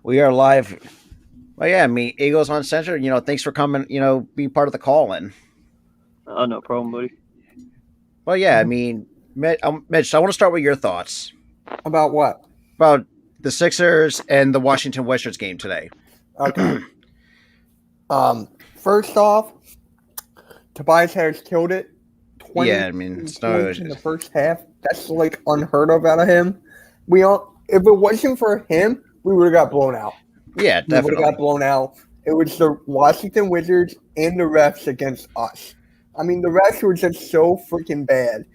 We are live. Well, yeah, Eagles Uncensored. Thanks for coming. Being part of the call in. No problem, buddy. Well, yeah, Mitch, I want to start with your thoughts About what? about the Sixers and the Washington Wizards game today. Okay. First off, Tobias Harris killed it. 20 Yeah, points in the first half. That's like unheard of out of him. If it wasn't for him, we would have got blown out. Yeah, We would definitely. have got blown out. It was the Washington Wizards and the refs against us. I mean, the refs were just so freaking bad.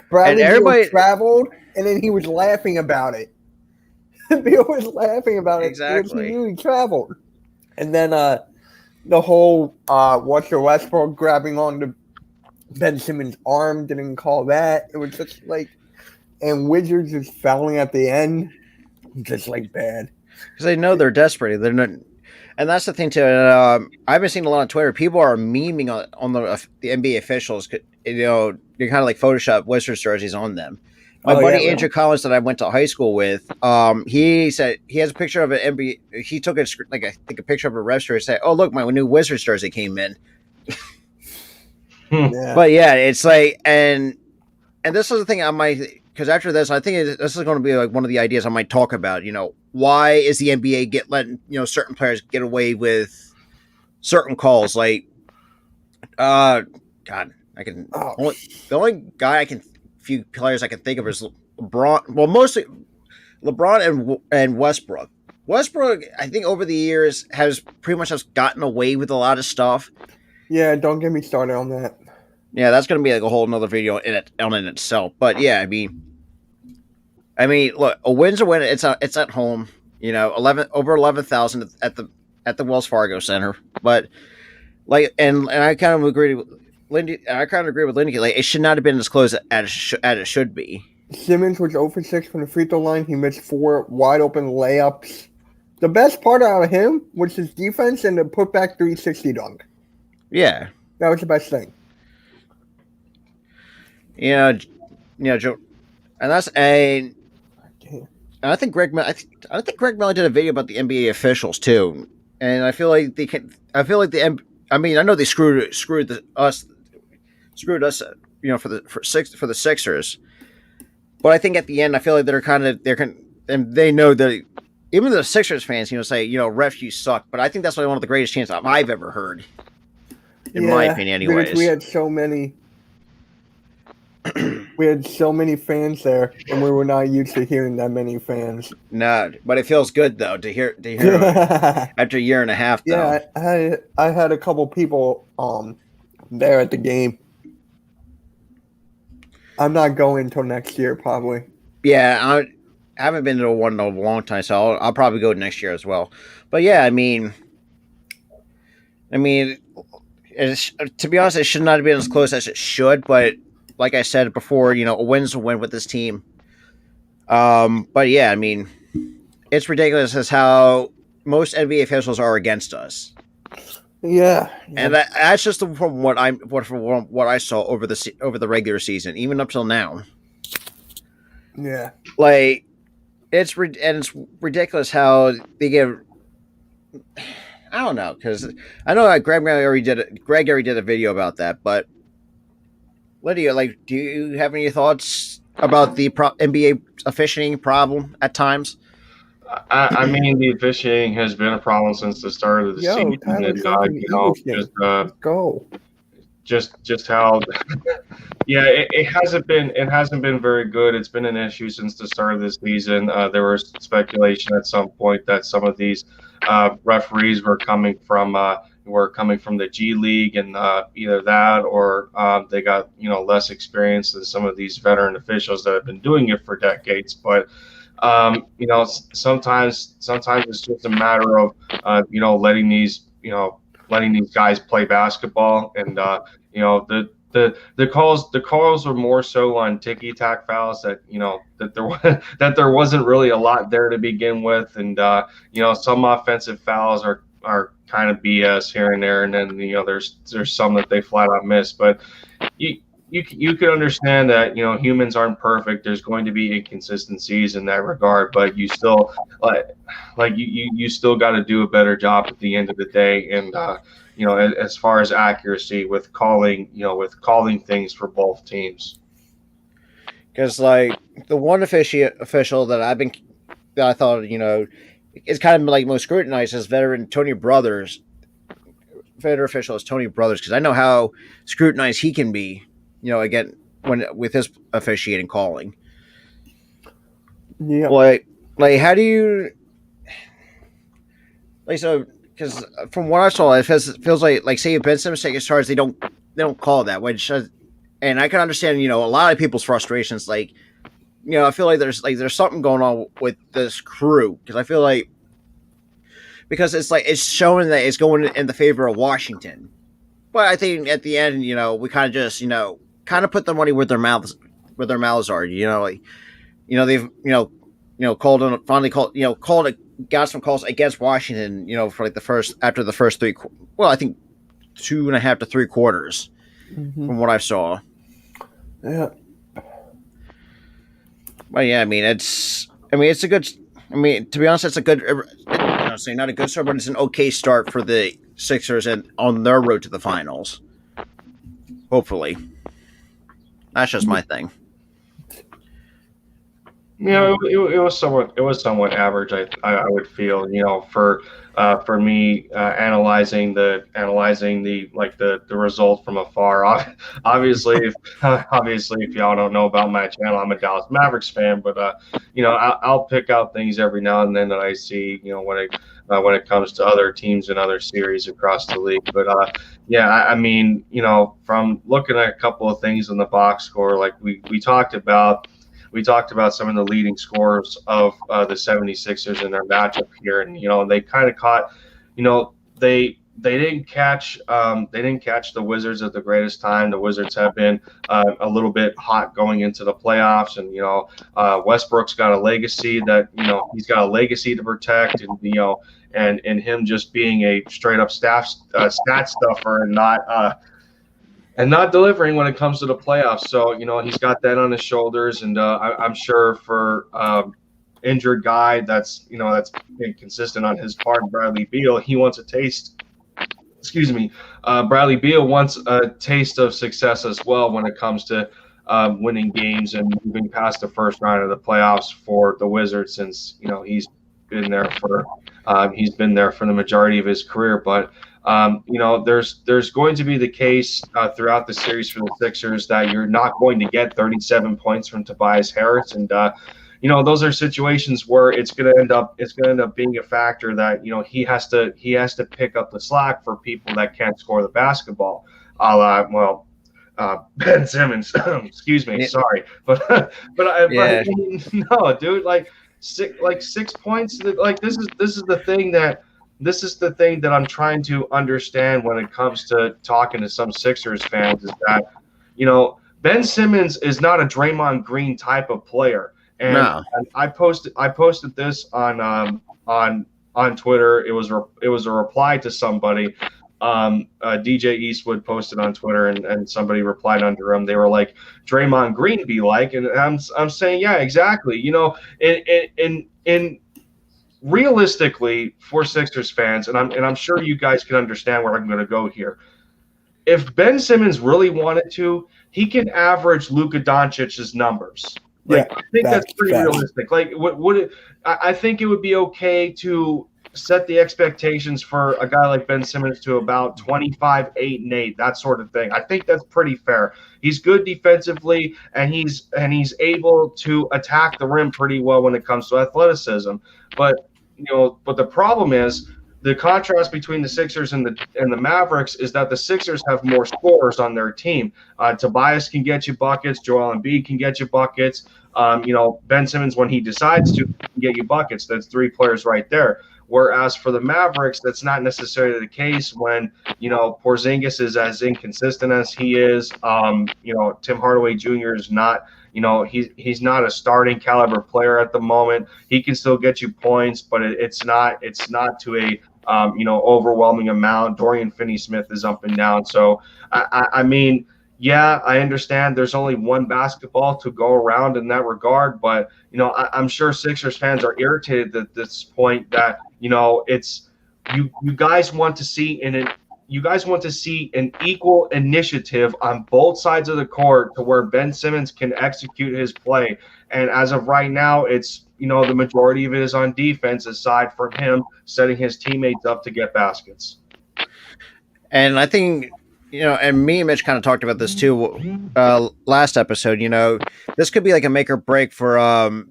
Bradley Beal traveled, and then he was laughing about it. Beal was laughing about it Exactly. because he knew he traveled. And then the whole Russell Westbrook grabbing onto Ben Simmons' arm, didn't call that. It was just like, and Wizards just fouling at the end, just like bad. Because they know they're desperate. They're not, and that's the thing too. I've been seeing a lot on Twitter. People are memeing on the NBA officials. You're kind of like Photoshop Wizards jerseys on them. My buddy Andrew Collins that I went to high school with, he said he has a picture of an NBA. He took a picture of a ref jersey. Said, "Oh, look, my new Wizards jersey came in." Yeah. But yeah, it's like, and this is the thing I might, because after this, I think this is going to be like one of the ideas I might talk about. Why is the NBA letting certain players get away with certain calls? Like, God, I can the only guy few players I can think of is LeBron. Well, mostly LeBron and Westbrook. Westbrook, I think over the years has pretty much just gotten away with a lot of stuff. Yeah, don't get me started on that. Yeah, that's going to be like a whole nother video on it itself. But yeah, I mean, look, a win's a win. It's at home. Over 11,000 at the Wells Fargo Center. But like, and I kind of agree with Lindy. I kind of agree with Lindy. Like, it should not have been as close as it should be. Simmons was 0 for 6 from the free throw line. He missed 4 wide open layups. The best part out of him was his defense and the putback 360 dunk. Yeah, that was the best thing. Joe, and that's a. And I think Greg Miller did a video about the NBA officials too, and I feel like they can. I feel like I know they screwed us, for the Sixers, but I think at the end I feel like and they know that even the Sixers fans, say refs, you suck, but I think that's like one of the greatest chants I've ever heard. In my opinion, anyways. Because we had so many. We had so many fans there, and we were not used to hearing that many fans. No, but it feels good though to hear after a year and a half. Though. Yeah, I had a couple people there at the game. I'm not going until next year, probably. Yeah, I haven't been to one in a long time, so I'll probably go next year as well. But yeah, to be honest, it should not have been as close as it should. But like I said before, a win's a win with this team. But yeah, it's ridiculous as how most NBA officials are against us. Yeah, and that's just from what I saw over the regular season, even up till now. Yeah, like it's ridiculous how they give. I don't know, because I know that Greg already did a video about that, but Lydia, do you have any thoughts about the NBA officiating problem at times? The officiating has been a problem since the start of the season. Just how, yeah, it hasn't been very good. It's been an issue since the start of the season. There was speculation at some point that some of these referees were coming from the G League, and either that or they got less experience than some of these veteran officials that have been doing it for decades. But sometimes it's just a matter of letting these guys play basketball, and the calls are more so on ticky-tack fouls that there wasn't really a lot there to begin with, and some offensive fouls are kind of BS here and there, and then there's some that they flat out miss. But you can understand that humans aren't perfect. There's going to be inconsistencies in that regard, but you still you still got to do a better job at the end of the day. And as far as accuracy with calling things for both teams. Because like the one official that I thought is kind of like most scrutinized is veteran Tony Brothers. Veteran official is Tony Brothers because I know how scrutinized he can be. Again when with his officiating calling. Yeah. Like how do you like so? Because from what I saw, it feels like say if Ben Simmons takes charge, they don't call that, which and I can understand a lot of people's frustrations. Like I feel like there's something going on with this crew because I feel like because it's showing that it's going in the favor of Washington, but I think at the end we kind of just kind of put the money where their mouths are. They've called on finally called it. Got some calls against Washington, for like after the first three. Well, I think 2.5 to 3 quarters, from what I saw. Yeah. But yeah, it's a good. To be honest, it's a good. Say not a good start, but it's an okay start for the Sixers and on their road to the finals. Hopefully, that's just my thing. It was somewhat average. I would feel for me analyzing the result from afar. Obviously, if y'all don't know about my channel, I'm a Dallas Mavericks fan, but I'll pick out things every now and then that I see when it comes to other teams and other series across the league. But from looking at a couple of things in the box score, like we talked about. We talked about some of the leading scorers of the 76ers in their matchup here, and they kind of caught, they didn't catch the Wizards at the greatest time. The Wizards have been a little bit hot going into the playoffs, and Westbrook's got a legacy that he's got a legacy to protect, and him just being a straight up stat stuffer and not delivering when it comes to the playoffs. So, he's got that on his shoulders, and I'm sure for injured guy that's been consistent on his part, Bradley Beal, he wants a taste. Excuse me. Bradley Beal wants a taste of success as well when it comes to winning games and moving past the first round of the playoffs for the Wizards, since he's been there for the majority of his career. But there's going to be the case throughout the series for the Sixers that you're not going to get 37 points from Tobias Harris, and those are situations where it's going to end up being a factor that he has to pick up the slack for people that can't score the basketball. Ben Simmons, excuse me, sorry, but no, dude, like 6 points, like this is the thing that I'm trying to understand when it comes to talking to some Sixers fans, is that Ben Simmons is not a Draymond Green type of player, and No. I posted this on Twitter. It was a reply to somebody. DJ Eastwood posted on Twitter, and somebody replied under him. They were like, Draymond Green be like, and I'm saying, yeah, exactly. In realistically, for Sixers fans, and I'm sure you guys can understand where I'm going to go here. If Ben Simmons really wanted to, he can average Luka Doncic's numbers. I think that's pretty realistic. Like, I think it would be okay to set the expectations for a guy like Ben Simmons to about 25, 8, and 8, that sort of thing. I think that's pretty fair. He's good defensively, and he's able to attack the rim pretty well when it comes to athleticism. But the problem is the contrast between the Sixers and the Mavericks is that the Sixers have more scorers on their team. Tobias can get you buckets. Joel Embiid can get you buckets. Ben Simmons, when he decides to, can get you buckets. That's 3 players right there. Whereas for the Mavericks, that's not necessarily the case when, Porzingis is as inconsistent as he is. Tim Hardaway Jr. is not, he's not a starting caliber player at the moment. He can still get you points, but it's not to a, overwhelming amount. Dorian Finney-Smith is up and down. So, yeah, I understand there's only one basketball to go around in that regard, but I'm sure Sixers fans are irritated at this point that it's you guys want to see an equal initiative on both sides of the court to where Ben Simmons can execute his play. And as of right now, it's the majority of it is on defense, aside from him setting his teammates up to get baskets. And I think, and me and Mitch kind of talked about this too last episode. This could be like a make or break for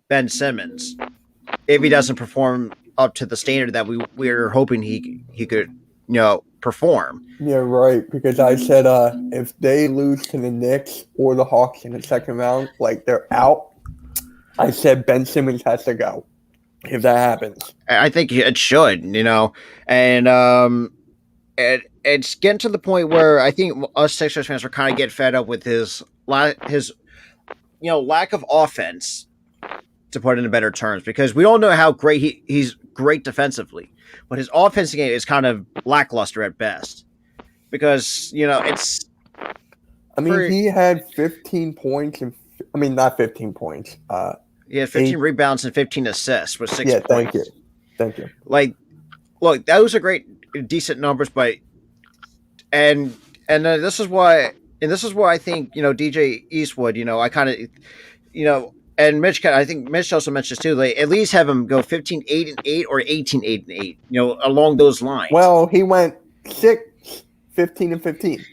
Ben Simmons if he doesn't perform up to the standard that we're hoping he could, perform. Yeah, right. Because I said if they lose to the Knicks or the Hawks in the second round, like they're out, I said Ben Simmons has to go if that happens. I think it should, and it's getting to the point where I think us Sixers fans are kind of getting fed up with his lack of offense, to put it in better terms, because we all know how great he's great defensively, but his offensive game is kind of lackluster at best. Because it's. He had 15 points not 15 points. He had 15 rebounds and 15 assists with 6 points. Thank you. Like, look, those are decent numbers, but and this is why I think DJ Eastwood, I kind of and Mitch, I think Mitch also mentioned this too. Like, at least have him go 15-8-8 or 18-8-8. Along those lines. Well, he went 15-15.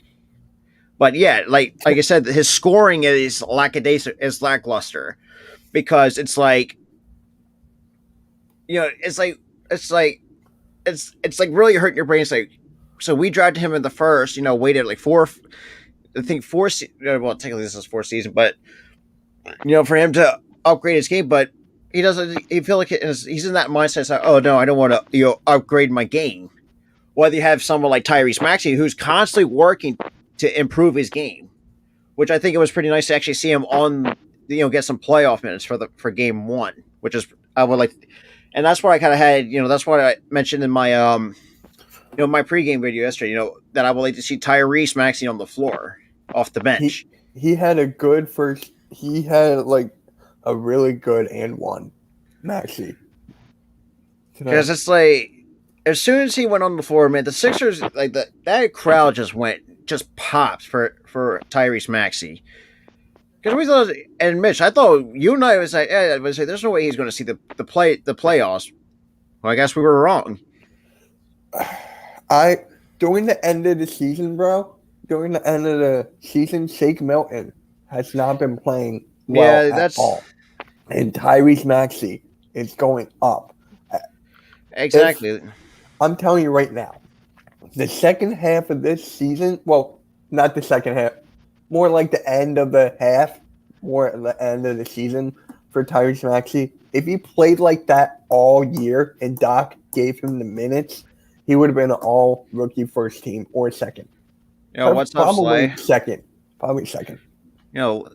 But yeah, like I said, his scoring is lackluster, because it's like, it's like really hurting your brain. It's like, so we drafted him in the first, waited like four. Well, technically this is 4th season, but for him to upgrade his game, but he doesn't. He feel like he's in that mindset. It's like, oh no, I don't want to upgrade my game. Whether you have someone like Tyrese Maxey, who's constantly working to improve his game, which I think it was pretty nice to actually see him on, get some playoff minutes for game 1, which is I would like, and that's what I kind of had. That's what I mentioned in my my pregame video yesterday. That I would like to see Tyrese Maxey on the floor off the bench. He had a good first. He had like a really good and one Maxey. Because it's like, as soon as he went on the floor, man, the Sixers, like that crowd just pops for Tyrese Maxey. Because we thought, and Mitch, I thought you and I was like, there's no way he's going to see the playoffs. Well, I guess we were wrong. During the end of the season, bro. During the end of the season, Shake Milton has not been playing well at all. And Tyrese Maxey is going up. Exactly. I'm telling you right now, the second half of this season, well, not the second half, more like the end of the half, more at the end of the season for Tyrese Maxey. If he played like that all year and Doc gave him the minutes, he would have been an all-rookie first team or second. What's up, Slay? Probably second.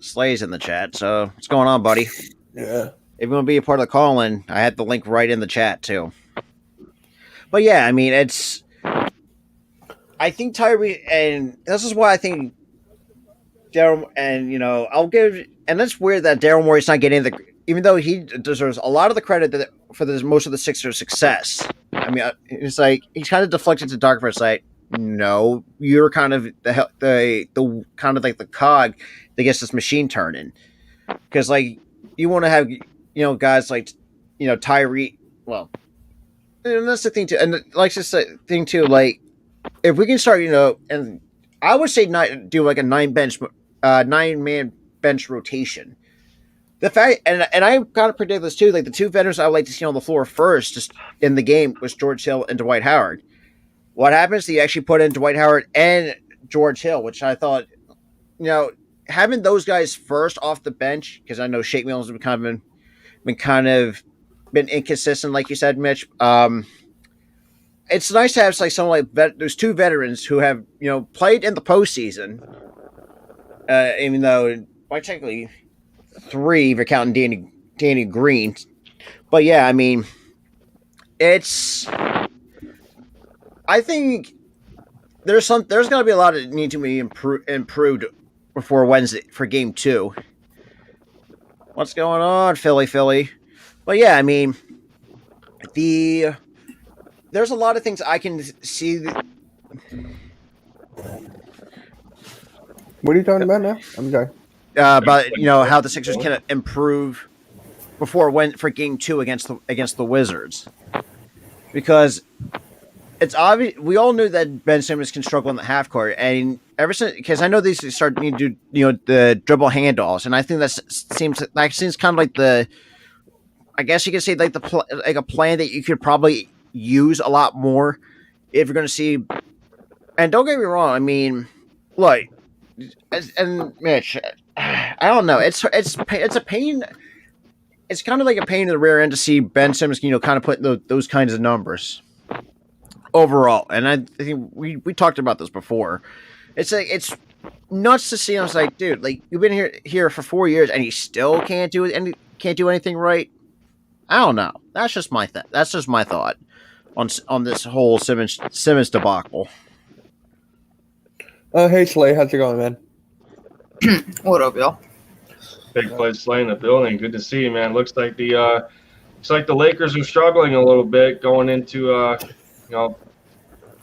Slay's in the chat, so what's going on, buddy? Yeah. If you want to be a part of the call-in, I had the link right in the chat, too. But yeah, I mean, I think Tyrese, and this is why I think Daryl, and I'll give, and it's weird that Daryl Morey's not getting even though he deserves a lot of the credit for most of the Sixers' success. I mean, it's like he's kind of deflected to Doc for a site. No, you're kind of the kind of like the cog that gets this machine turning, because like you want to have guys like Tyree. Well, and that's the thing too, and like this thing too. Like if we can start, and I would say do like a 9-man bench rotation. The fact, and I gotta predict this too. Like the two veterans I would like to see on the floor first, just in the game, was George Hill and Dwight Howard. What happens? He actually put in Dwight Howard and George Hill, which I thought, having those guys first off the bench, because I know Shake Milton's been inconsistent, like you said, Mitch. It's nice to have like someone like there's two veterans who have played in the postseason, even though technically 3 if you're counting Danny Green. But yeah, I mean, I think there's going to be a lot that need to be improved before Wednesday for Game 2. What's going on, Philly? But yeah, I mean, there's a lot of things I can see. What are you talking about now? I'm sorry. About how the Sixers can improve for Game 2 against the Wizards, because it's obvious we all knew that Ben Simmons can struggle in the half court, and ever since, because I know these start to do the dribble handoffs, and I think that seems kind of like the, I guess you could say like like a plan that you could probably use a lot more if you're going to see. And don't get me wrong, I mean, look, and Mitch, I don't know, it's a pain. It's kind of like a pain in the rear end to see Ben Simmons, kind of putting those kinds of numbers overall. And I think we talked about this before. It's like it's nuts to see. I was like, dude, like you've been here for 4 years and you still can't do anything right. I don't know. That's just my thought on this whole Simmons debacle. Hey Slay, how's it going, man? What up, y'all? Big play Slay in the building. Good to see you, man. Looks like the Lakers are struggling a little bit going into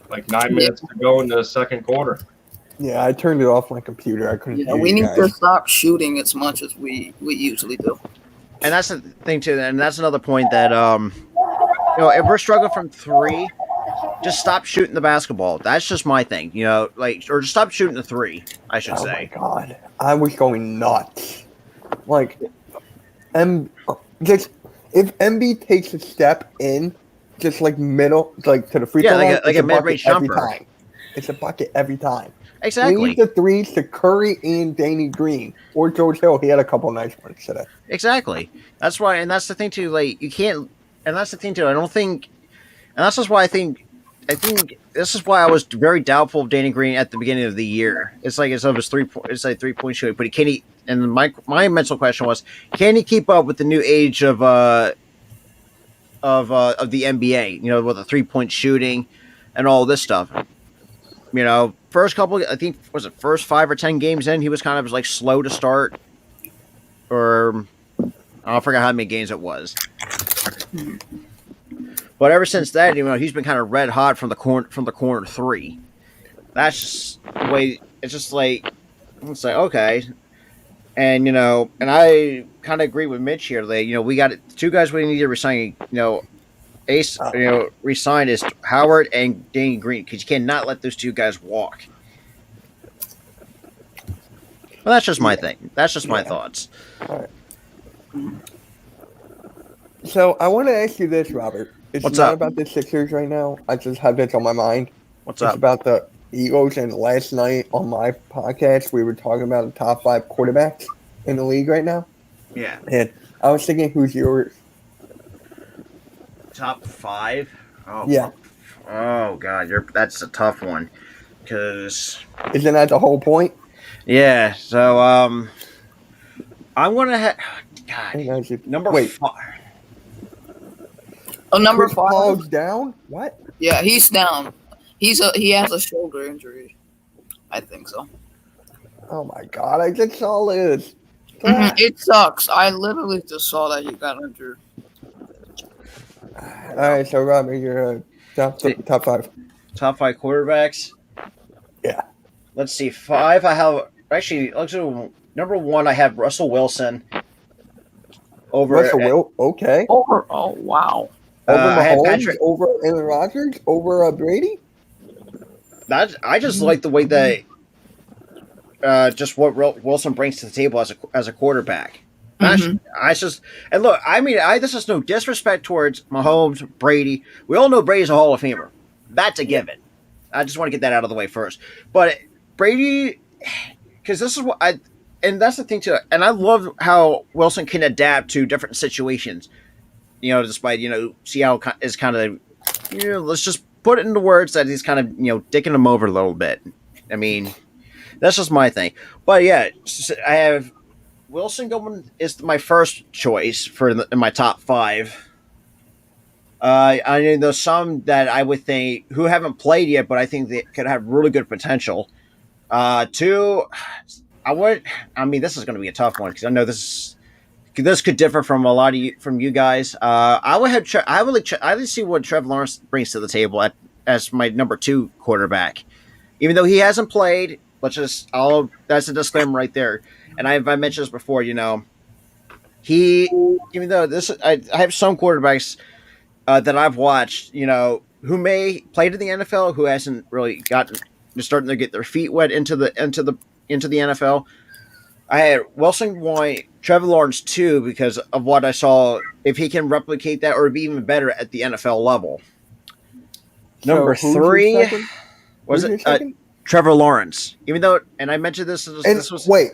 like 9 minutes to go in the second quarter. Yeah, I turned it off my computer. I couldn't. Yeah, we need to stop shooting as much as we usually do. And that's the thing too, and that's another point that if we're struggling from 3, just stop shooting the basketball. That's just my thing, or just stop shooting the 3, I should say. Oh my god, I was going nuts. Like, just if MB takes a step in, just like middle, like to the free throw line, like a mid-range jumper. Time. It's a bucket every time. Exactly. Leave the threes to Curry and Danny Green or George Hill. He had a couple nice ones today. Exactly. That's why, and that's the thing too. Like you can't, and that's the thing too. I don't think, and that's just why I think this is why I was very doubtful of Danny Green at the beginning of the year. It's like it's of his 3-point shooting, but can he? And my mental question was, can he keep up with the new age of the NBA? With the 3-point shooting and all this stuff. First couple, I think, was it first 5 or 10 games in, he was kind of like slow to start, or I forgot how many games it was. But ever since that, he's been kind of red hot from the corner 3. That's just the way. It's just like it's like okay, and and I kind of agree with Mitch here. Like we got 2 guys we need to resign. Ace, resign is Howard and Danny Green, because you cannot let those 2 guys walk. Well, that's just my thing. That's just my thoughts. All right. So I want to ask you this, Robert. It's What's not up? about the Sixers right now. I just have this on my mind. What's It's up? about the Eagles. And last night on my podcast, we were talking about the top 5 quarterbacks in the league right now. Yeah. And I was thinking, who's yours? Top 5? Oh, Yeah. Oh God, that's a tough one. Because Isn't that the whole point? yeah, so I'm gonna God, number Wait. 5. Oh, number Chris 5. Paul's down? What? Yeah, he's down. He has a shoulder injury. I think so. Oh my god, I just saw this. It sucks. I literally just saw that he got injured. All right, so Robert, you're top 5. Top 5 quarterbacks. Yeah. Let's see. 5. I have actually. Let's do number 1. I have Russell Wilson. Okay. Oh wow. Over I had Mahomes, Patrick. over Aaron Rodgers, over Brady. I just like the way that just what Wilson brings to the table as a quarterback. And look, I mean, this is no disrespect towards Mahomes, Brady. We all know Brady's a Hall of Famer. That's a given. I just want to get that out of the way first. But Brady, because this is what and that's the thing too. And I love how Wilson can adapt to different situations. Despite Seattle is kind of, let's just put it into words that he's kind of dicking them over a little bit. I mean, that's just my thing. But yeah, I have Wilson going is my first choice in my top 5. I know there's some that I would think who haven't played yet, but I think they could have really good potential. 2, I would. I mean, this is going to be a tough one because I know this could differ from a lot of you guys. I would have. I would see what Trevor Lawrence brings to the table as my number 2 quarterback, even though he hasn't played. That's a disclaimer right there. And I mentioned this before. Even though I have some quarterbacks that I've watched, who may played in the NFL, who hasn't really starting to get their feet wet into the NFL. I had Wilson 1, Trevor Lawrence 2 because of what I saw. If he can replicate that or be even better at the NFL level. Number 3 was it Trevor Lawrence. Even though, and I mentioned this was wait.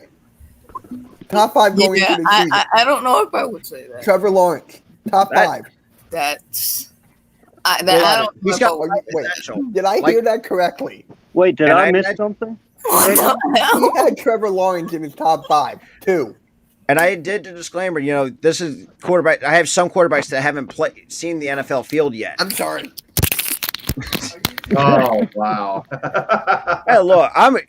Top 5 going Yeah, into the season. I don't know if I would say that. Trevor Lawrence, top 5. I don't. He's got Wait, did I hear that correctly? Wait, did I miss something? He had Trevor Lawrence in his top 5 too. And I did the disclaimer. This is quarterback. I have some quarterbacks that haven't seen the NFL field yet. I'm sorry. Oh wow! Hey, look, I'm a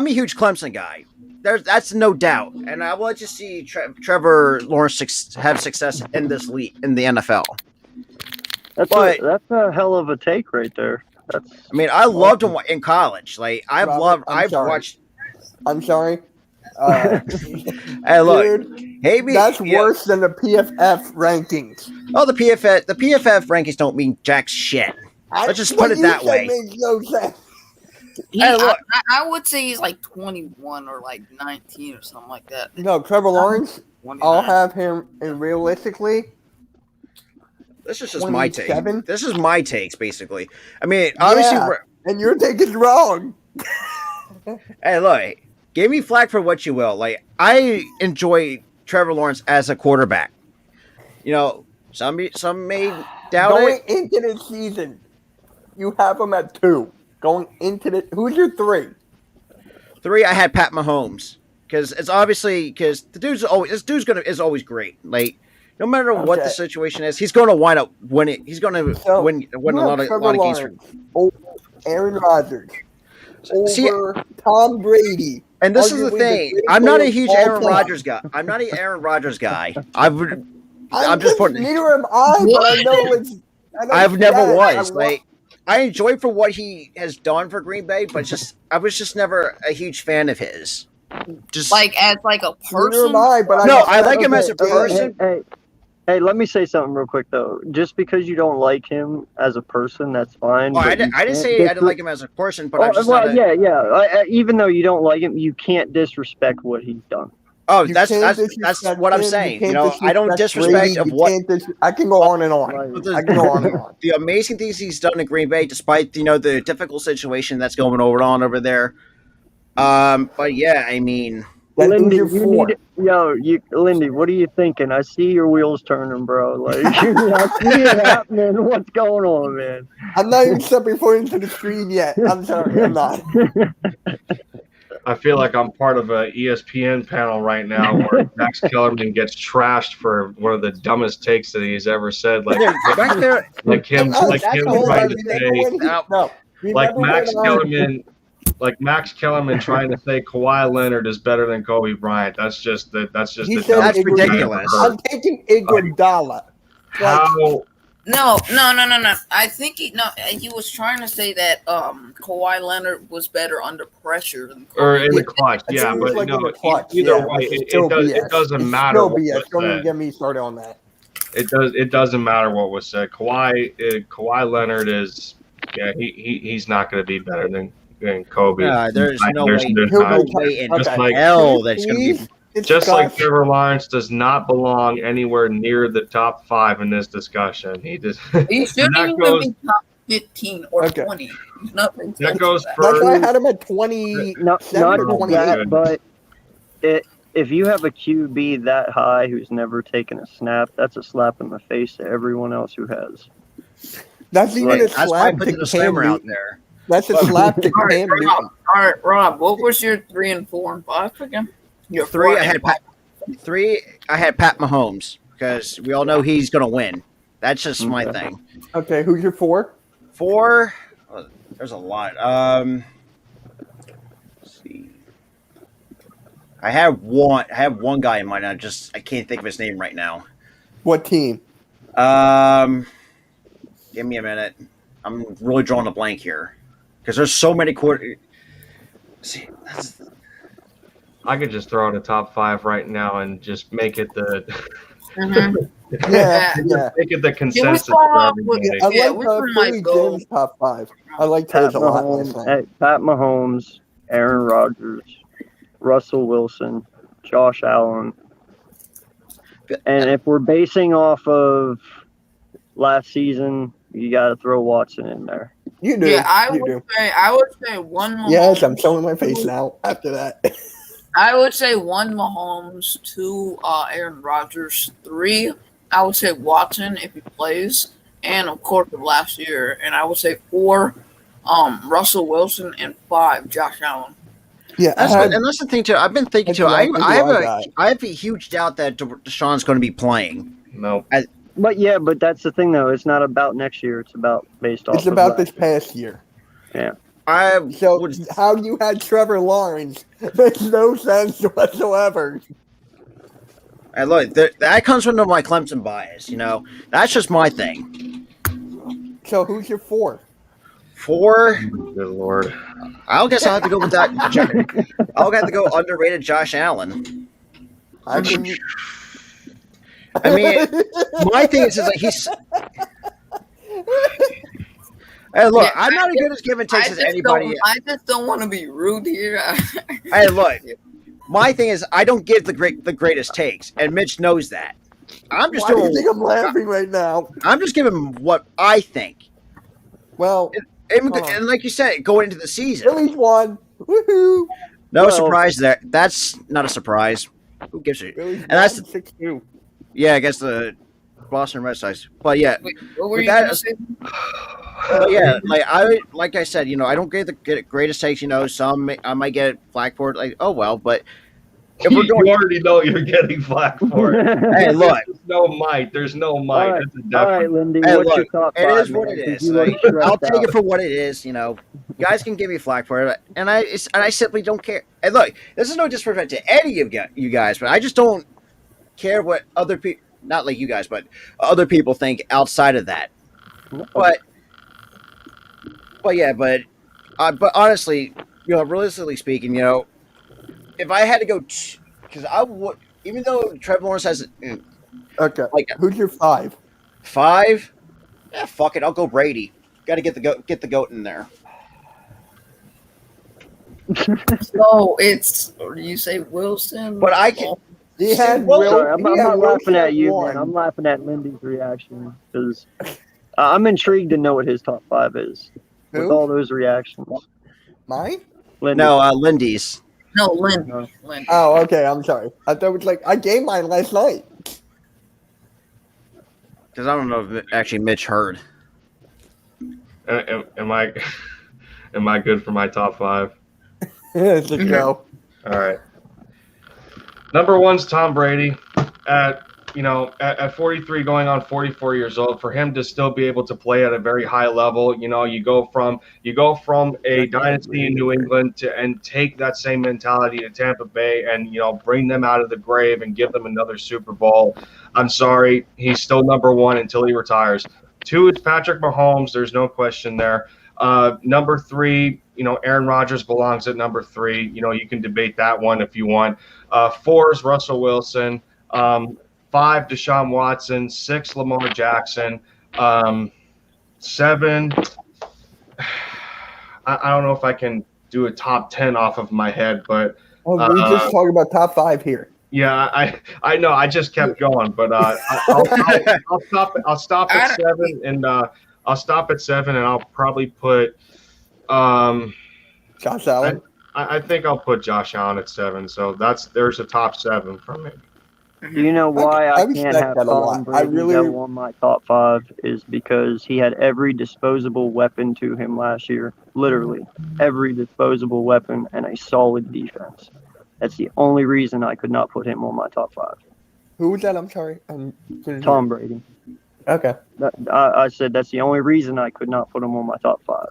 huge Clemson guy. That's no doubt, and I want to see Trevor Lawrence have success in this league in the NFL. That's a hell of a take right there. I loved him in college. Like I've watched. I'm sorry. Hey, look, dude, that's worse than the PFF rankings. Oh, the PFF rankings don't mean jack shit. Let's just put it that way. Makes no sense. Hey, look. I would say he's like 21 or like 19 or something like that. No, Trevor Lawrence, 29. I'll have him, and realistically, this is just my take. This is my takes, basically. Obviously, and your take is wrong. Hey, look, give me flack for what you will. Like, I enjoy Trevor Lawrence as a quarterback. Some may doubt Going it. into the season, you have him at 2. Going into who's your 3? 3, I had Pat Mahomes because the dude's always great. Like, no matter what the situation is, he's going to wind up winning. He's going to win a lot of games. Over Aaron Rodgers, over Tom Brady. And this is the thing: I'm not a huge Aaron Rodgers guy. I'm not an Aaron Rodgers guy. I'm just putting. Neither am I, but I know it's. I've never was like. I enjoy for what he has done for Green Bay, but I was just never a huge fan of his. Just like as like a person. Neither am I, but I like him as a person. Hey, let me say something real quick though. Just because you don't like him as a person, that's fine. I didn't say I didn't like him as a person, but even though you don't like him, you can't disrespect what he's done. Oh, that's what I'm saying. I don't disrespect of what. I can go on and on. I can go on and on. The amazing things he's done in Green Bay, despite the difficult situation that's going on over there. But yeah, Lindy, Lindy, what are you thinking? I see your wheels turning, bro. Like, I see it happening. What's going on, man? I'm not even stepping foot into the screen yet. I'm sorry, I'm not. I feel like I'm part of a ESPN panel right now where Max Kellerman gets trashed for one of the dumbest takes that he's ever said. Like him trying to say, Max Kellerman trying to say Kawhi Leonard is better than Kobe Bryant. That's ridiculous. I'm taking Iguodala. How? No. I think he was trying to say that Kawhi Leonard was better under pressure than Kobe. Or in the clutch, yeah, but either way, it doesn't matter. Don't even get me started on that. It doesn't matter what was said. Kawhi Leonard is he's not going to be better than Kobe. There's no way in hell that's going to be. Just like Trevor Lawrence does not belong anywhere near the top 5 in this discussion. He shouldn't even be top 15 or 20. Nothing. That goes for. That's why I had him at 20. Not that, but if you have a QB that high who's never taken a snap, that's a slap in the face to everyone else who has. That's even a slap to Cam out there. That's a slap to Cam Newton. All right, Rob, what was your 3 and 4 and 5 again? Your 3, I had Pat Mahomes because we all know he's going to win. That's just my thing. Okay, who's your 4? 4, there's a lot. Let's see. I have one guy in mind. I can't think of his name right now. What team? Give me a minute. I'm really drawing a blank here because there's so many quarter. See, I could just throw out a top 5 right now and just make it the Yeah. make it the Can we consensus start for off with? everybody. I Yeah, like which one might Philly go? Jim's top 5. I like Pat his a lot last Mahomes, night. Pat Mahomes, Aaron Rodgers, Russell Wilson, Josh Allen. And if we're basing off of last season, you got to throw Watson in there. You do. Yeah, I you would do. say one Mahomes. Yes, I'm showing my face now after that. I would say 1 Mahomes, 2 Aaron Rodgers, 3 I would say Watson if he plays, and of course of last year, and I would say 4 Russell Wilson and 5 Josh Allen. Yeah, and that's the thing too. I've been thinking too. I have a huge doubt that Deshaun's going to be playing. No. But that's the thing though. It's not about next year. It's about based off. It's about this past year. Yeah. How you had Trevor Lawrence makes no sense whatsoever. And look, that comes from my Clemson bias. That's just my thing. So who's your 4? 4. Good Lord. I guess I'll have to go with that. I'll have to go underrated Josh Allen. I mean, my thing is like he's. Hey, look, I'm not as good as giving takes as anybody. I just don't want to be rude here. Hey, look, my thing is I don't give the greatest takes, and Mitch knows that. I'm just why do you think I'm laughing right now? I'm just giving what I think. Well, and like you said, going into the season, Phillies won. Woohoo! No surprise there. That's not a surprise. Who gives a shit? Phillies And that's 6-2. Yeah, I guess the Boston Red Sox. But yeah, Wait, what were you going to say? But yeah, like I said, I don't get the greatest takes. Some I might get flack for it. Like, oh well, but if we're going, you already know you're getting flack for it. Hey, look, there's no might. All right, Lindy. Hey, what's look, your top 5? it is what it is. I'll take it for what it is. Guys can give me flack for it, and I simply don't care. And look, this is no disrespect to any of you guys, but I just don't care what other people, not like you guys, but other people think outside of that. But honestly, realistically speaking, if I had to go, because I would, even though Trevor Lawrence has, Okay, who's your 5? 5? Yeah, fuck it, I'll go Brady. Got to get the goat in there. So it's, or do you say Wilson? But I can. He had I'm not laughing at you, man. I'm laughing at Lindy's reaction because I'm intrigued to know what his top 5 is. Who? With all those reactions. Mine? Lindy. No, Lindy's. No, Lindy. Oh, okay. I'm sorry. I thought it was I gave mine last night. Because I don't know if actually Mitch heard. Am I good for my top 5? Let's go. All right. Number 1's Tom Brady. At 43, going on 44 years old, for him to still be able to play at a very high level, you go from a dynasty in New England and take that same mentality to Tampa Bay and bring them out of the grave and give them another Super Bowl. I'm sorry, he's still number 1 until he retires. 2 is Patrick Mahomes. There's no question there. Number 3, Aaron Rodgers belongs at number 3. You can debate that one if you want. 4 is Russell Wilson. 5, Deshaun Watson. 6, Lamar Jackson. 7, I don't know if I can do a top 10 off of my head, but we just talk about top 5 here. Yeah, I know. I just kept going, but I'll stop at 7, and I'll stop at 7, and I'll probably put Josh Allen. I think I'll put Josh Allen at 7. So there's a top 7 from me. Do you know why I can't have Tom Brady really on my top 5 is because he had every disposable weapon to him last year. Literally, every disposable weapon and a solid defense. That's the only reason I could not put him on my top 5. Who was that? I'm sorry. Tom Brady. Okay. I said that's the only reason I could not put him on my top 5.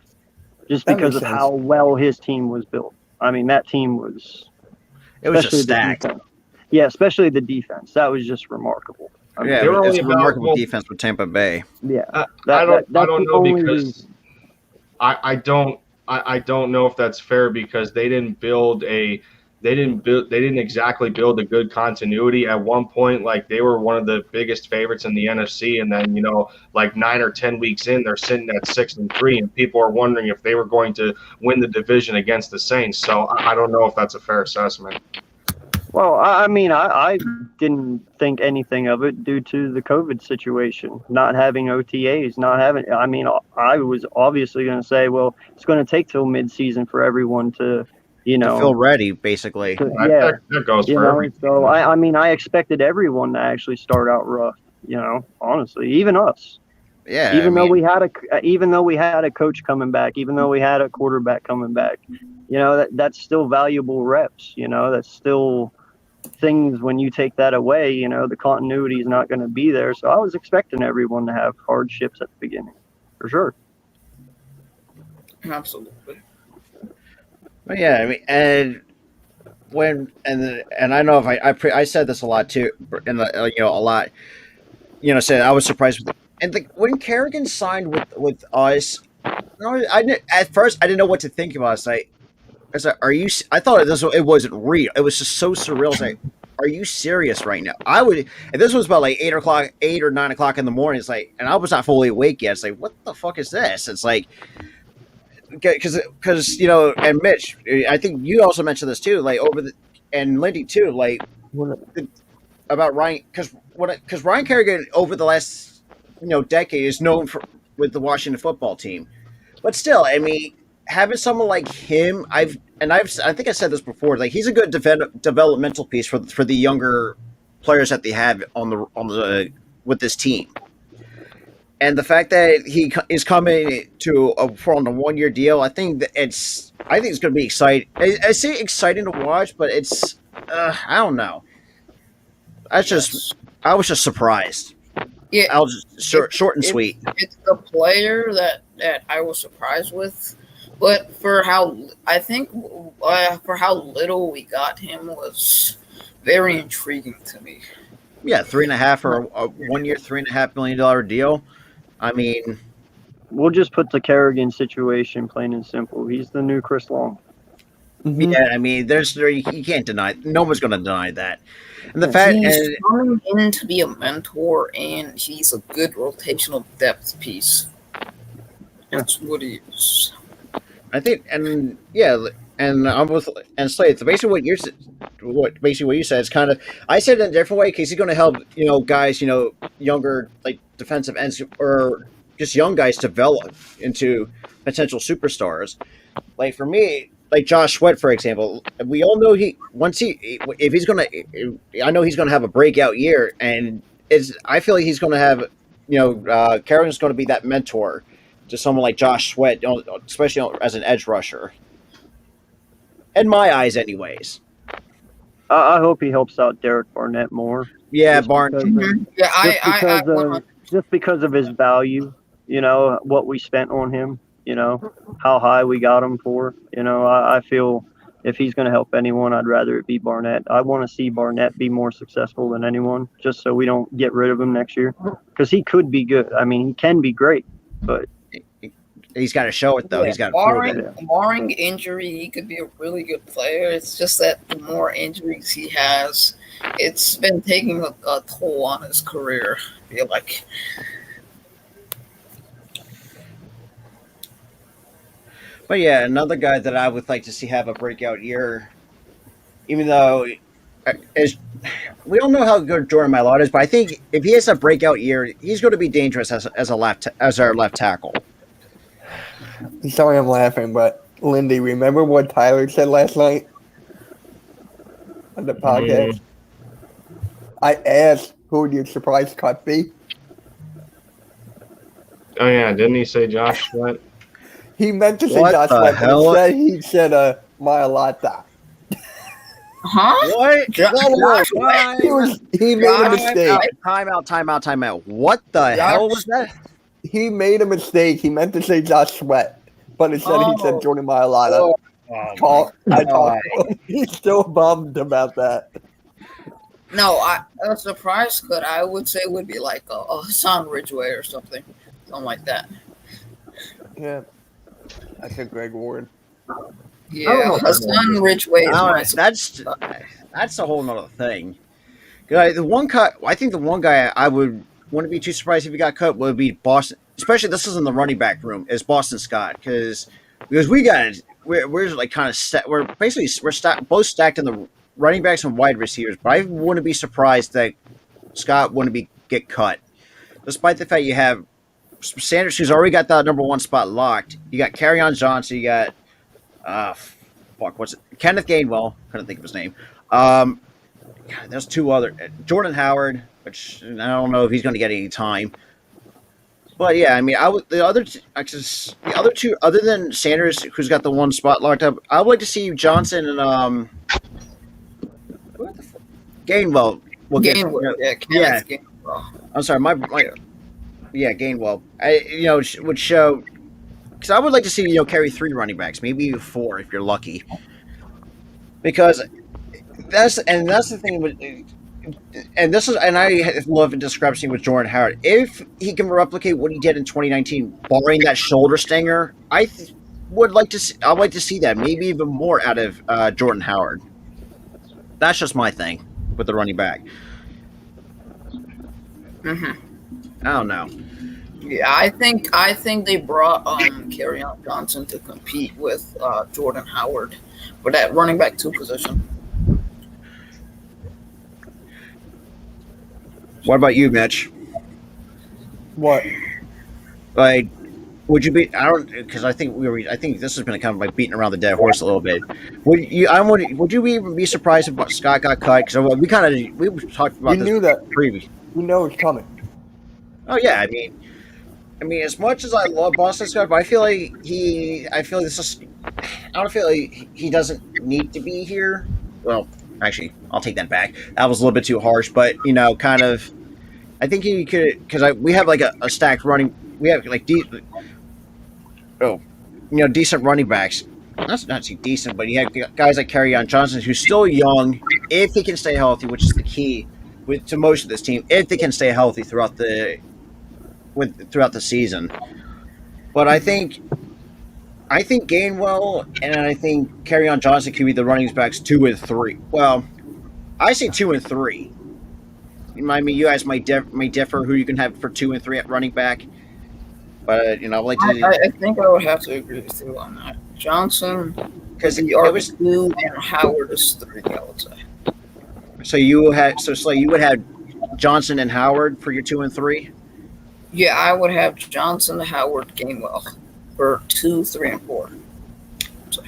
Just because of how well his team was built. I mean, that team was It was just especially the stacked. defense. Yeah, especially the defense. That was just remarkable. I mean, Yeah, They were it's only a about remarkable defense with Tampa Bay. yeah. I That's don't the know only because reason. I don't I don't know if that's fair because they didn't exactly build a good continuity at one point. Like they were one of the biggest favorites in the NFC, and then like 9 or 10 weeks in, they're sitting at 6-3, and people are wondering if they were going to win the division against the Saints. So I don't know if that's a fair assessment. Well, I mean, I didn't think anything of it due to the COVID situation, not having OTAs, not having. I mean, I was obviously going to say, well, it's going to take till mid-season for everyone to, To feel ready, basically. yeah, That goes for every So I mean, I expected everyone to actually start out rough. Honestly, even us. Yeah, Even though we had a coach coming back, even though we had a quarterback coming back, that's still valuable reps. That's still things when you take that away, the continuity is not going to be there. So I was expecting everyone to have hardships at the beginning, for sure. Absolutely. But yeah, I mean, and I know if I said this a lot too, and a lot, said I was surprised with, and when Kerrigan signed with us, at first I didn't know what to think about. I was like, are you? I thought it wasn't real. It was just so surreal. I was like, are you serious right now? I would, and this was about like 8 or 9 o'clock in the morning. It's like, and I was not fully awake yet. It's like, what the fuck is this? It's like, because and Mitch, I think you also mentioned this too, like and Lindy too, like about Ryan, because Ryan Kerrigan over the last decade is known for with the Washington football team, but still, I mean, having someone like him, I think I said this before, like he's a good developmental piece for the younger players that they have on the with this team. And the fact that he is coming on a 1 year deal, I think it's going to be exciting. I say exciting to watch, but it's I don't know. I was just surprised. Yeah, I was just short and sweet. It's the player that I was surprised with, but for how little we got him was very intriguing to me. Yeah, 3.5 for a 1 year, $3.5 million deal. I mean, we'll just put the Kerrigan situation plain and simple. He's the new Chris Long. Mm-hmm. Yeah, I mean, you can't deny. No one's going to deny that. And the fact he's coming in to be a mentor, and he's a good rotational depth piece. That's what he is. I think, and yeah, and I'm with and Slade. So basically, what you said is kind of I said it in a different way because he's going to help guys younger like defensive ends or just young guys develop into potential superstars. Like for me, like Josh Sweat, for example, we all know if he's going to, I know he's going to have a breakout year, and I feel like he's going to have Kerrigan's going to be that mentor to someone like Josh Sweat, especially as an edge rusher. In my eyes, anyways. I hope he helps out Derek Barnett more. Yeah, Barnett. Just because of his value, what we spent on him, how high we got him for. I feel if he's going to help anyone, I'd rather it be Barnett. I want to see Barnett be more successful than anyone, just so we don't get rid of him next year. Because he could be good. I mean, he can be great, but he's got to show it, though. Yeah, he's got to prove it. Barring injury, he could be a really good player. It's just that the more injuries he has, it's been taking a toll on his career, I feel like. But yeah, another guy that I would like to see have a breakout year, even though we don't know how good Jordan Mailata is, but I think if he has a breakout year, he's going to be dangerous as our left tackle. Sorry, I'm laughing, but Lindy, remember what Tyler said last night on the podcast? I asked, "Who would your surprise cut be?" Oh yeah, didn't he say Josh Sweat? He meant to say Josh Sweat, but he said Mailata. Huh? What? He made a mistake. Time out. What the hell was that? He made a mistake. He meant to say Josh Sweat, but instead he said Jordan Mailata. Oh, I God. talked to him. He's still bummed about that. No, a surprise cut I would say would be like a Hassan Ridgeway or something like that. Yeah, that's a Greg Ward. I don't Yeah, know if everyone Hassan just. Ridgeway is my That's a whole nother thing. The one cut, I think the one guy I wouldn't be too surprised if he got cut would be Boston. Especially this is in the running back room is Boston Scott because we got we're like kind of set. Both stacked in the running backs and wide receivers. But I wouldn't be surprised that Scott wouldn't get cut, despite the fact you have Sanders who's already got that number one spot locked. You got Kerryon Johnson. You got uh, what's it? Kenneth Gainwell. Couldn't think of his name. There's two other Jordan Howard, which I don't know if he's going to get any time. But yeah, I mean, the other two, other than Sanders, who's got the one spot locked up, I would like to see Johnson and what the fuck? Gainwell. Gainwell. Yeah, Kenneth Gainwell. I'm sorry, Gainwell. Would show because I would like to see carry 3 running backs, maybe even 4 if you're lucky. Because that's the thing with. And I love a discrepancy with Jordan Howard. If he can replicate what he did in 2019, barring that shoulder stinger, would like to see. I'd like to see that maybe even more out of Jordan Howard. That's just my thing with the running back. Mm-hmm. I don't know. Yeah, I think they brought Kerryon Johnson to compete with Jordan Howard for that running back 2 position. What about you, Mitch? What? Like, would you be? I don't because I think this has been kind of like beating around the dead horse a little bit. Would you even be surprised if Scott got cut? Because we talked about this. Knew that previous. We know it's coming. Oh yeah, I mean, as much as I love Boston Scott, but I feel like I don't feel like he doesn't need to be here. Well, actually, I'll take that back. That was a little bit too harsh, but kind of. I think he could because we have like a stacked running. We have like decent running backs. That's not too decent, but you have guys like Kerryon Johnson, who's still young, if he can stay healthy, which is the key to most of this team. If they can stay healthy throughout the season, but I think Gainwell and I think Kerryon Johnson could be the running backs 2 and 3. Well, I say 2 and 3. I mean, you guys may differ who you can have for 2 and 3 at running back, but I'd like to. I think I would have to agree with you on that. Johnson, because he was 2 and Howard is 3. I would say. So you would have Johnson and Howard for your 2 and 3. Yeah, I would have Johnson, Howard, Gainwell for 2, 3, and 4. So.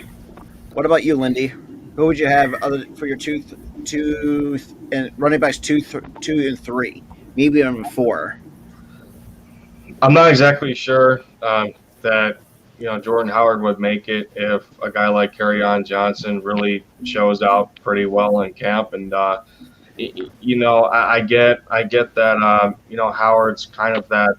What about you, Lindy? Who would you have for your two and running backs 2 and 3, maybe even 4? I'm not exactly sure that Jordan Howard would make it if a guy like Kerryon Johnson really shows out pretty well in camp, and I get that Howard's kind of that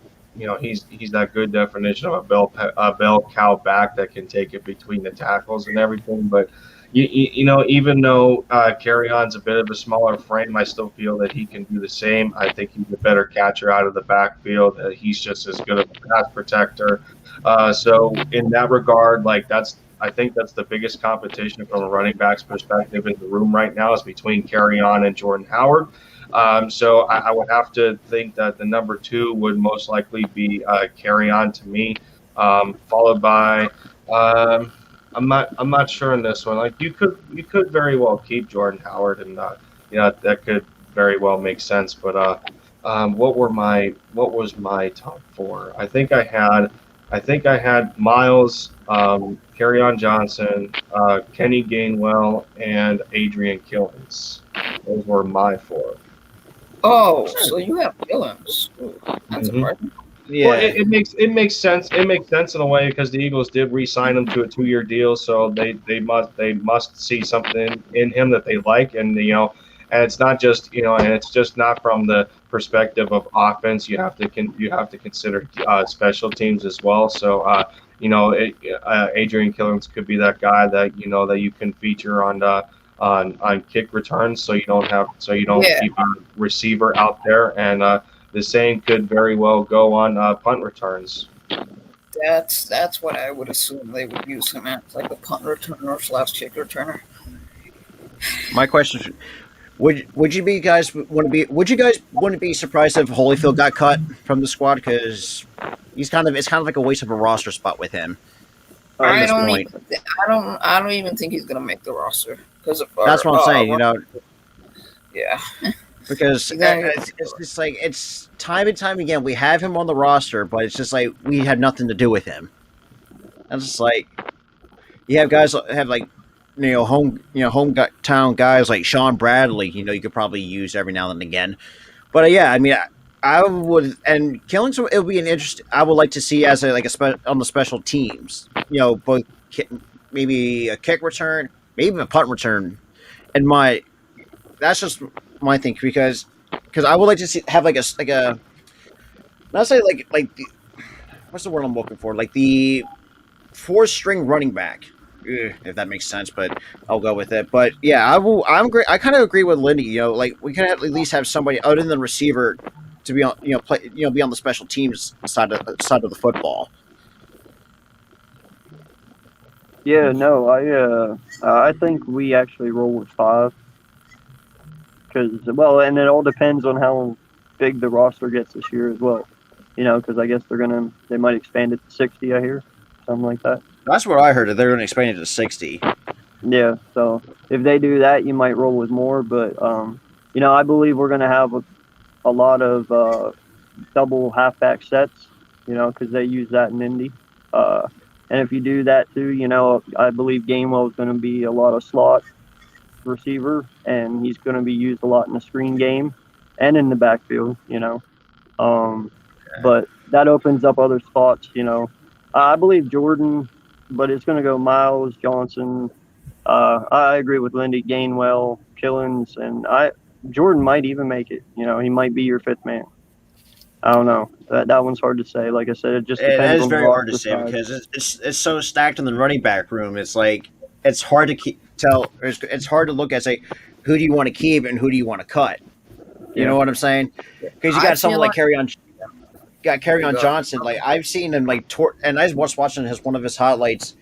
he's that good definition of a bell cow back that can take it between the tackles and everything, but. Even though Kerryon's a bit of a smaller frame, I still feel that he can do the same. I think he's a better catcher out of the backfield. He's just as good of a pass protector. So in that regard, I think that's the biggest competition from a running back's perspective in the room right now is between Kerryon and Jordan Howard. So I would have to think that the number 2 would most likely be Kerryon to me, followed by. I'm not sure in this one. Like you could very well keep Jordan Howard, and that could very well make sense. But what was my top 4? I think I had Miles, Kerryon Johnson, Kenny Gainwell, and Adrian Killins. Those were my 4. Oh, so you have Killins. That's surprising. Yeah, well, it makes sense. It makes sense in a way because the Eagles did re-sign him to a 2-year deal, so they must see something in him that they like, and and it's not just and it's just not from the perspective of offense. You have to consider special teams as well. So Adrian Killings could be that guy that that you can feature on kick returns, so you don't Yeah, keep a receiver out there, and the same could very well go on punt returns. that's what I would assume they would use him as, like a punt returner / kick returner. My question is, would you be guys want to be would you guys want to be surprised if Holyfield got cut from the squad, because it's kind of like a waste of a roster spot with him at I this don't point. even I don't even think he's gonna make the roster because of That's what I'm saying. yeah. Because Exactly. it's just like it's time and time again we have him on the roster, but it's just like we had nothing to do with him. And it's just like you have guys that have like hometown guys like Sean Bradley. You could probably use every now and again. But yeah, I mean, I would, and Killings, it would be an interest. I would like to see as on the special teams. Both maybe a kick return, maybe a punt return. And that's just my thing, because I would like to have like a not say like the, what's the word I'm looking for, like the 4-string running back, if that makes sense, but I'll go with it. But yeah, I'm great. I kind of agree with Lindy. Like we can at least have somebody other than receiver to be on, be on the special teams side of the football. Yeah, no, I think we actually roll with 5. And it all depends on how big the roster gets this year as well. Because I guess they might expand it to 60. I hear something like that. That's what I heard. That they're going to expand it to 60. Yeah, so if they do that, you might roll with more. But I believe we're going to have a lot of double halfback sets. Because they use that in Indy. And if you do that too, I believe Gainwell is going to be a lot of slot receiver, and he's going to be used a lot in the screen game and in the backfield. But that opens up other spots. I believe Jordan, but it's going to go Miles, Johnson. I agree with Lindy, Gainwell, Killings, and Jordan might even make it. He might be your 5th man. I don't know. That one's hard to say. Like I said, it just depends. It is on very the hard to roster say, size. because it's so stacked in the running back room. It's like it's hard to tell. It's hard to look at, say, who do you want to keep and who do you want to cut. You know what I'm saying? Because you got someone like Carry on Johnson. Like I've seen him and I was watching one of his highlights.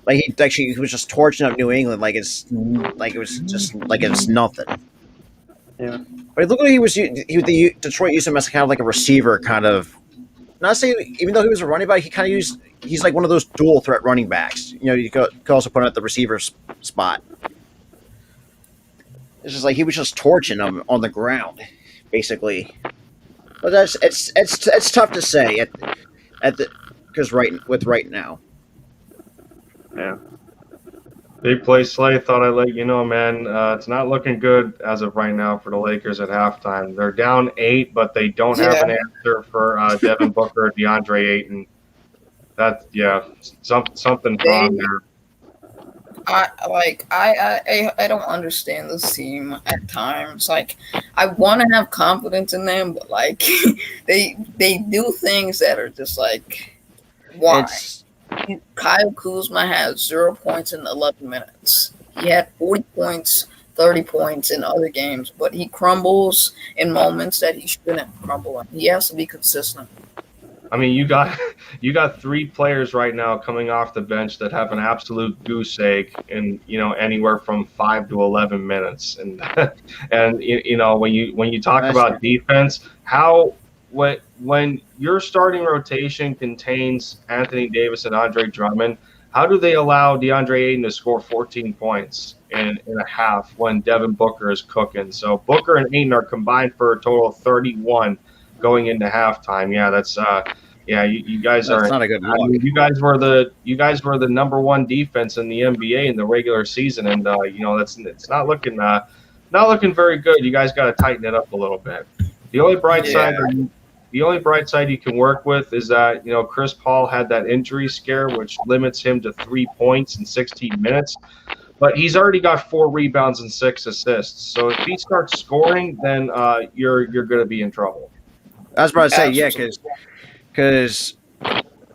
Like he was just torching up New England like it was just like it's nothing. Yeah. But look what Detroit used him as kind of like a receiver, kind of. Not saying, even though he was a running back, he's like one of those dual threat running backs. You could also put him at the receiver spot. It's just like he was just torching them on the ground, basically. But it's tough to say because right now. Yeah. Big play Slay. Thought I'd let you know, man. It's not looking good as of right now for the Lakers at halftime. They're down 8, but they don't have an answer for Devin Booker or DeAndre Ayton. Something's wrong there. I don't understand this team at times. Like, I want to have confidence in them, but like they do things that are just like, why? Kyle Kuzma had 0 points in 11 minutes. He had 40 points, 30 points in other games, but he crumbles in moments that he shouldn't crumble in. He has to be consistent. I mean, you got 3 players right now coming off the bench that have an absolute goose egg in anywhere from 5 to 11 minutes, and and when you talk about defense, when your starting rotation contains Anthony Davis and Andre Drummond, how do they allow DeAndre Ayton to score 14 points in a half when Devin Booker is cooking? So Booker and Ayton are combined for a total of 31 going into halftime. Yeah, that's you guys are not a good look. I mean, you guys were the number 1 defense in the NBA in the regular season, and it's not looking very good. You guys got to tighten it up a little bit. The only bright side you can work with is that Chris Paul had that injury scare, which limits him to 3 points in 16 minutes. But he's already got 4 rebounds and 6 assists. So if he starts scoring, then you're going to be in trouble. I was about to say, yeah, because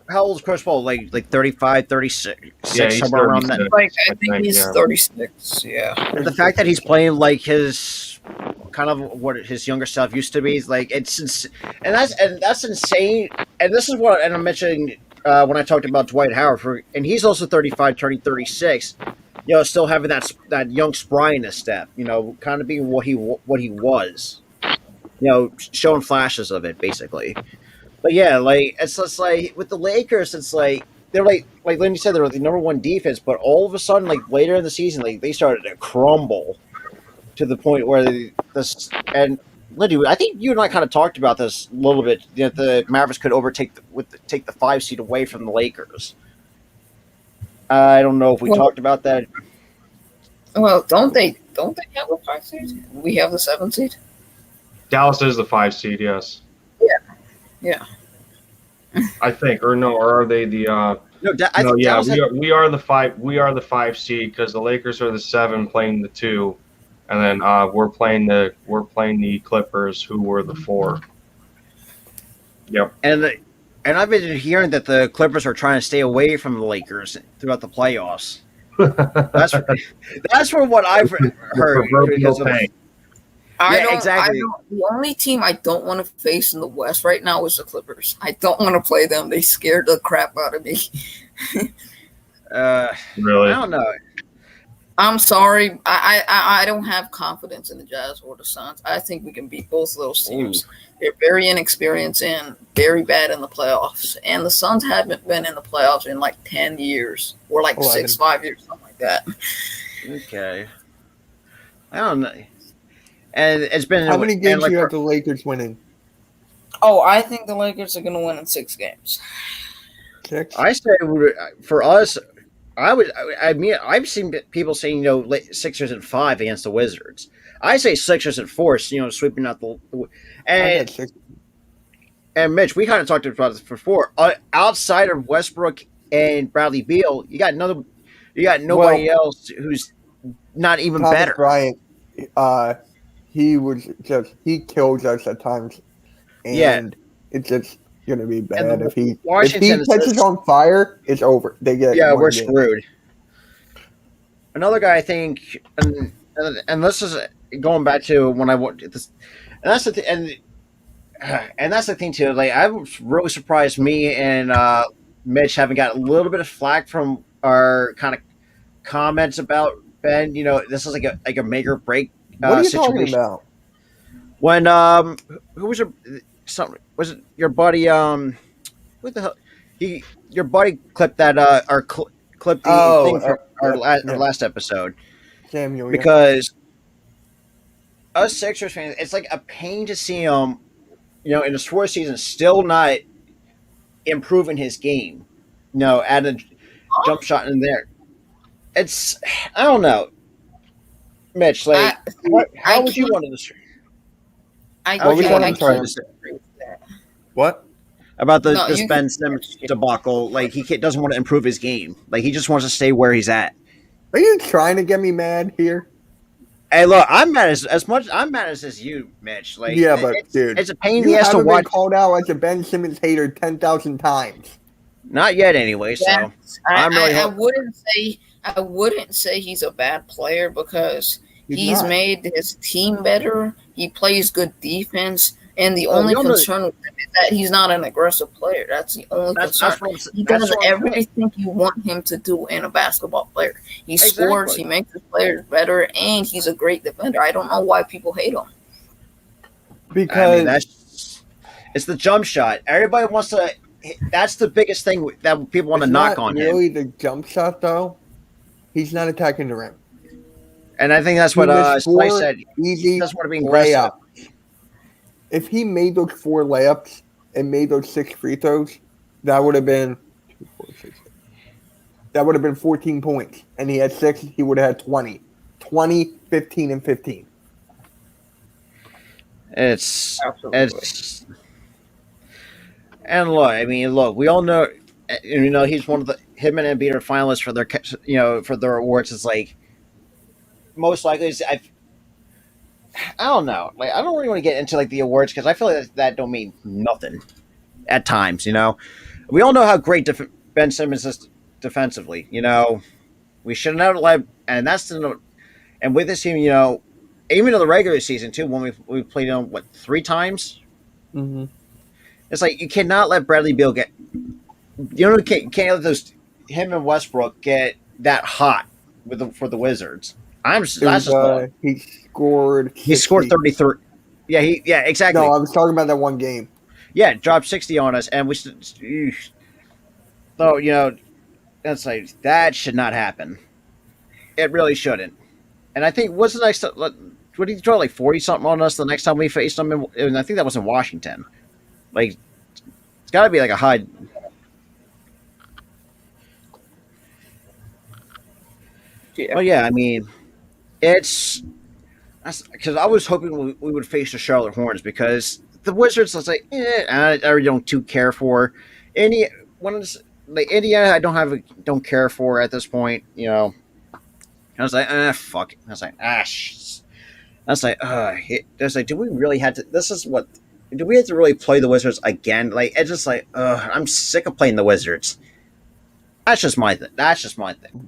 how old is Chris Paul? Like 35, 36, Yeah, he's somewhere around that. 36, Like I I think think. he's Yeah. 36. Yeah. The fact that he's playing like his kind of what his younger self used to be is like and that's insane. And this is what and I'm mentioning when I talked about Dwight Howard and he's also 35, turning 36. Still having that young spry in his step. Kind of being what he was. Showing flashes of it basically. But yeah, like it's just like with the Lakers, it's like they're like Lindy said, they're the number one defense, but all of a sudden, like later in the season, like they started to crumble to the point where this and Lindy, I think you and I kind of talked about this a little bit. The Mavericks could take the 5 seed away from the Lakers. I don't know if we Well, talked about that. well, don't they have a 5 seed? We have the 7 seed. Dallas is the 5 seed. Yes, Yeah. I think. Or no? Or are they the? No, I No, think yeah, Dallas had, we are the 5. We are the 5 seed because the Lakers are the 7 playing the 2, and then we're playing the Clippers who were the 4. Yep. and I've been hearing that the Clippers are trying to stay away from the Lakers throughout the playoffs. That's that's from what I've heard because of tank. exactly. The only team I don't want to face in the West right now is the Clippers. I don't want to play them. They scared the crap out of me. Really? I don't know. I'm sorry. I don't have confidence in the Jazz or the Suns. I think we can beat both of those teams. They're very inexperienced and very bad in the playoffs. And the Suns haven't been in the playoffs in like 10 years or like 5 years, something like that. Okay. I don't know. And it's been How many games like, do you have the Lakers winning? Oh, I think the Lakers are going to win in 6 games. 6? I say for us, I've seen people saying Sixers and 5 against the Wizards. I say Sixers and 4, sweeping out the and 6. and Mitch, we kind of talked about this before. Outside of Westbrook and Bradley Beal, you got nobody else who's not even Thomas better. Bryant, he kills us at times, and it's just gonna be bad if he catches on fire. It's over. They get we're game. Screwed. Another guy I think, and this is going back to when I watched this, and that's the and that's the thing too. Like I was really surprised me and Mitch haven't got a little bit of flack from our kind of comments about Ben. This is like a make or break What are you situation. talking about? When who was was it your buddy what the hell your buddy clipped that clipped the thing from our last episode Samuel, because us Sixers fans, it's like a pain to see him in the fourth season still not improving his game, add a jump shot in there. It's I don't know, Mitch. Like how would you want to? What? About this Ben Simmons debacle? Like he doesn't want to improve his game. Like he just wants to stay where he's at. Are you trying to get me mad here? Hey, look, I'm mad as much. I'm mad as you, Mitch. Like yeah, but dude, it's a pain in the ass to watch. Been called out as a Ben Simmons hater 10,000 times. Not yet, anyway. So I wouldn't say he's a bad player because he's made his team better. He plays good defense, and the only concern with him is that he's not an aggressive player. That's the only concern. He does everything you want him to do in a basketball player. He scores, he makes his players better, and he's a great defender. I don't know why people hate him. Because it's the jump shot. Everybody wants to. That's the biggest thing that people want to knock on him. Really, the jump shot though. He's not attacking the rim. And I think that's what Slice said. He doesn't want to be aggressive. If he made those 4 layups and made those 6 free throws, that would have been 2, 4, 6. That would have been 14 points. And he had 6, he would have had 20. 20, 15, and 15. It's and look, we all know he's one of him and Embiid are finalists for their awards. It's like most likely I don't know. Like I don't really want to get into like the awards because I feel like that don't mean nothing at times. We all know how great Ben Simmons is defensively. We should not let, and that's the, and with this team, even in the regular season too, when we played them what 3 times, Mm-hmm. it's like you cannot let Bradley Beal get, can't let those him and Westbrook get that hot for the Wizards. That's just not. He scored. He scored 60. 33. Yeah, exactly. No, I was talking about that one game. Yeah, dropped 60 on us, and we. So that's like that should not happen. It really shouldn't. And I think what's the next? What did he draw like 40 something on us the next time we faced them? And I think that was in Washington. Like it's got to be like a high. Yeah. Well, yeah, I mean, it's because I was hoping we would face the Charlotte Hornets because the Wizards. I was like, I really don't too care for any one of the, like Indiana. Don't care for at this point. I was like, fuck it. I was like, I was like, I was like, do we really have to? This is what. Do we have to really play the Wizards again? Like, it's just like, I'm sick of playing the Wizards. That's just my thing.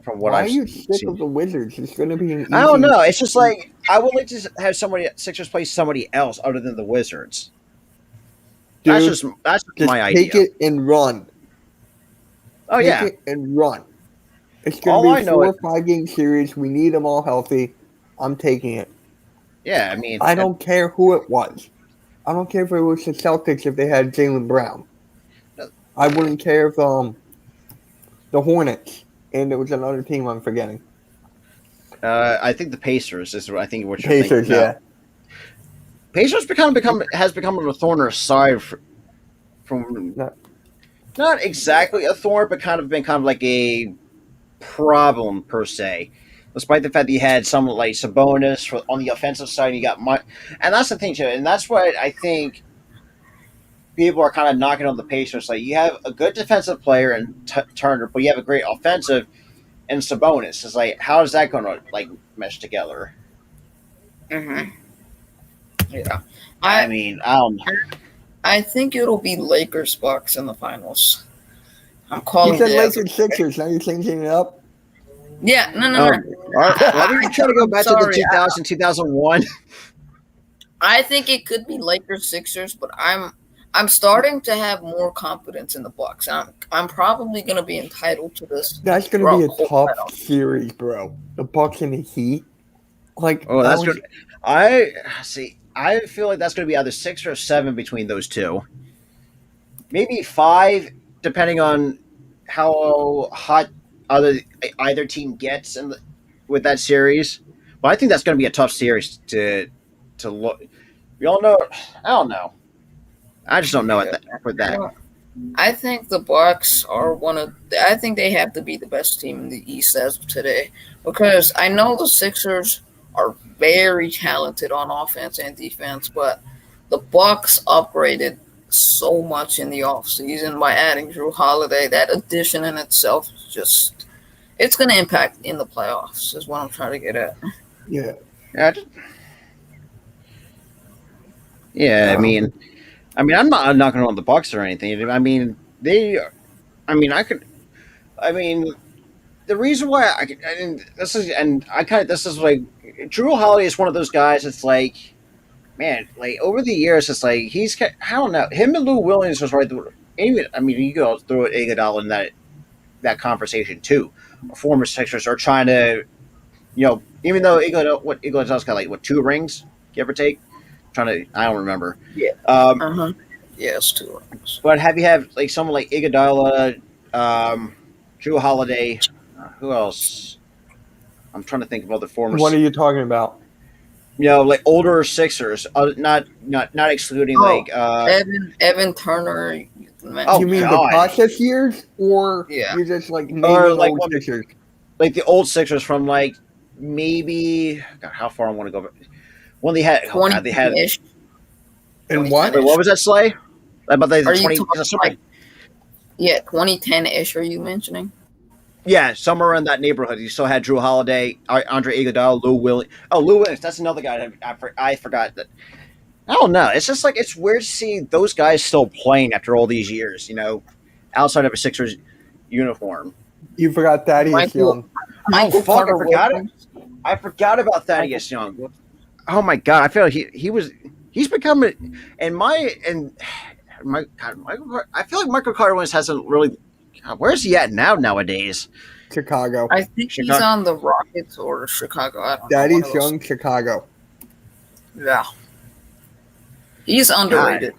From what Why I've are you sick seen. of the Wizards? It's going to be an easy. I don't know. It's just like I would like to have Sixers play somebody else other than the Wizards. Dude, That's just my idea. Take it and run. Oh Take yeah. it and run. It's All going I to be know 4 is- or 5 game series. We need them all healthy. I'm taking it. Yeah, I mean, I don't care who it was. I don't care if it was the Celtics if they had Jaylen Brown. I wouldn't care if the Hornets and it was another team I'm forgetting. I think the Pacers is what I think what you're Pacers, thinking. yeah. Pacers has become a thorn or side from not exactly a thorn, but kind of like a problem per se. Despite the fact that you had someone like Sabonis on the offensive side, you got and that's the thing too, and that's what I think people are kind of knocking on the Pacers. Like you have a good defensive player in Turner, but you have a great offensive in Sabonis. It's like how is that going to like mesh together? Mm-hmm. Yeah. I mean, I don't know. I think it'll be Lakers Bucks in the finals. I'm You calling said it. Lakers Sixers. Now you're changing it up. Yeah, no. Are we trying to go back to the 2000, 2001? I think it could be Lakers Sixers, but I'm starting to have more confidence in the Bucks. I'm probably going to be entitled to this. That's going to be a tough series, bro. The Bucks and the Heat. Like, that's good. I see. I feel like that's going to be either 6 or 7 between those two. Maybe 5, depending on how hot either team gets with that series. But I think that's going to be a tough series to look. We all know. I don't know. I just don't know with that. I think the Bucks are I think they have to be the best team in the East as of today because I know the Sixers are very talented on offense and defense, but the Bucks upgraded so much in the offseason by adding Drew Holiday. That addition in itself is just it's going to impact in the playoffs is what I'm trying to get at. Yeah. Yeah, I mean, I'm not knocking on the Bucks or anything. I mean, the reason why this is like Drew Holiday is one of those guys. It's like, man, like over the years, it's like I don't know. Him and Lou Williams was right. You go throw Iguodala in that conversation too. Former Sixers are trying to, even though Iguodala's got like 2 rings, give or take. I don't remember. Yeah. Yes, 2 rings. But have you had like someone like Iguodala, Drew Holiday, who else? I'm trying to think of other former. What are you talking about? Like older Sixers, not excluding Evan Turner. You mean the process years, or you just like naming old Sixers? Like the old Sixers from like maybe how far I want to go. When they had 20-ish. And what? Wait, what was that, Slay? About the 20? Yeah, 2010-ish. Are you mentioning? Yeah, somewhere in that neighborhood. You still had Drew Holiday, Andre Iguodala, Lou Williams. Oh, Lou Williams. That's another guy I forgot that. I don't know. It's just like it's weird to see those guys still playing after all these years. outside of a Sixers uniform. You forgot Thaddeus Michael- Young. Michael fuck, I Carter forgot it. Williams. I forgot about Thaddeus Young. Oh my god, I feel like he's become my God, I feel like Michael Carter Williams hasn't really. God, where's he at nowadays? Chicago. I think he's Chicago. on the Rockets or Chicago. I don't know. one Thaddeus of those. Young, Chicago. Yeah. He's underrated.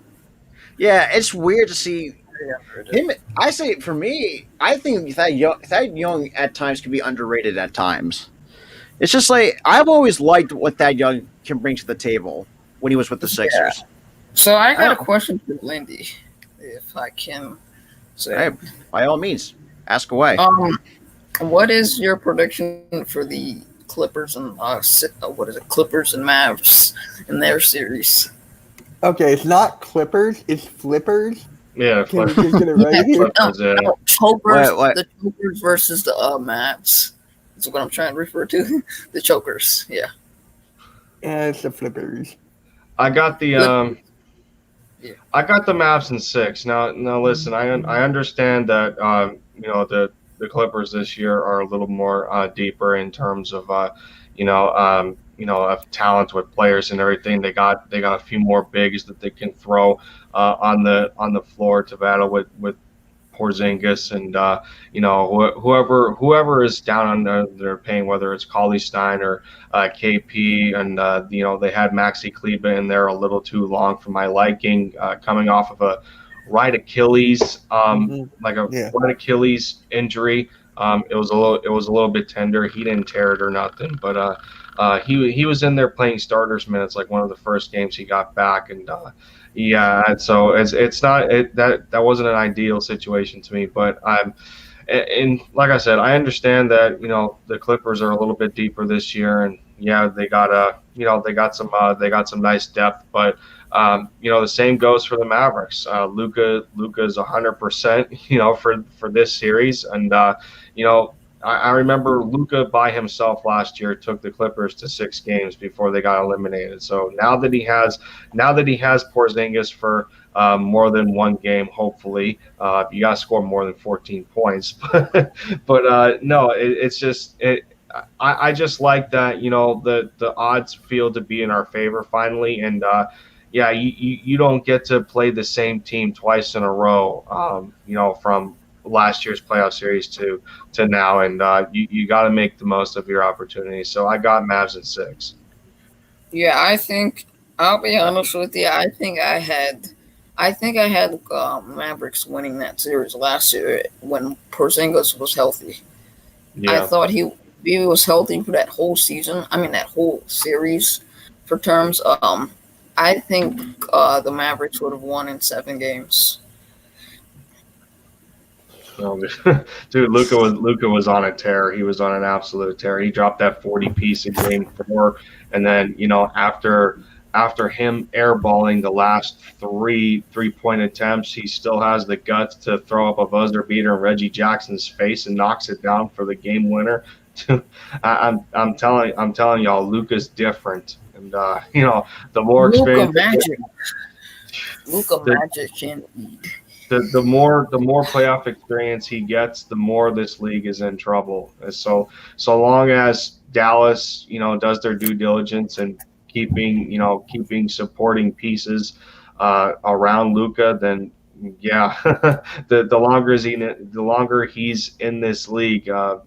Yeah, it's weird to see Very underrated. him. I say for me, I think Thad Young at times can be underrated at times. It's just like I've always liked what Thad Young can bring to the table when he was with the Sixers. So I got a Oh. question for Lindy, if I can say. Hey, by all means, ask away. What is your prediction for the Clippers and Clippers and Mavs in their series? Okay, it's not Clippers, it's Flippers. Yeah, Can we just get it right here? Clippers, yeah. No, Chokers. What? The Chokers versus the Mavs. That's what I'm trying to refer to. The Chokers. Yeah. Yeah, it's the Flippers. I got the Yeah. I got the Mavs in 6. Now listen, I understand that the Clippers this year are a little more deeper in terms of of talent with players and everything. They got a few more bigs that they can throw on the floor to battle with Porzingis and whoever is down on their pain, whether it's Cauley Stein or KP, and they had Maxi Kleba in there a little too long for my liking, coming off of a right Achilles, right Achilles injury. It was a little bit tender. He didn't tear it or nothing, but he was in there playing starters minutes, like one of the first games he got back, and so it's not that wasn't an ideal situation to me, but and like I said, I understand that the Clippers are a little bit deeper this year, and they got some nice depth, but the same goes for the Mavericks. Luka's 100%, for this series, and I remember Luka by himself last year took the Clippers to 6 games before they got eliminated. So now that he has Porzingis for more than one game, hopefully you got to score more than 14 points. but no, it's just I just like that the odds feel to be in our favor finally, and you don't get to play the same team twice in a row. From last year's playoff series to now, and you got to make the most of your opportunities. So I got Mavs in 6. Yeah, I think I'll be honest with you. I think I had Mavericks winning that series last year when Porzingis was healthy. Yeah. I thought he was healthy for that whole season. I mean, that whole series for terms. I think the Mavericks would have won in 7 games. Dude, Luka was on a tear. He was on an absolute tear. He dropped that 40 piece in game 4, and then after him airballing the last 3-point attempts, he still has the guts to throw up a buzzer beater in Reggie Jackson's face and knocks it down for the game winner. I'm telling y'all, Luka's different, and the more experience. Luka Magic can eat. The more playoff experience he gets, the more this league is in trouble. So long as Dallas, does their due diligence and keeping supporting pieces around Luka, then the longer he's in this league, the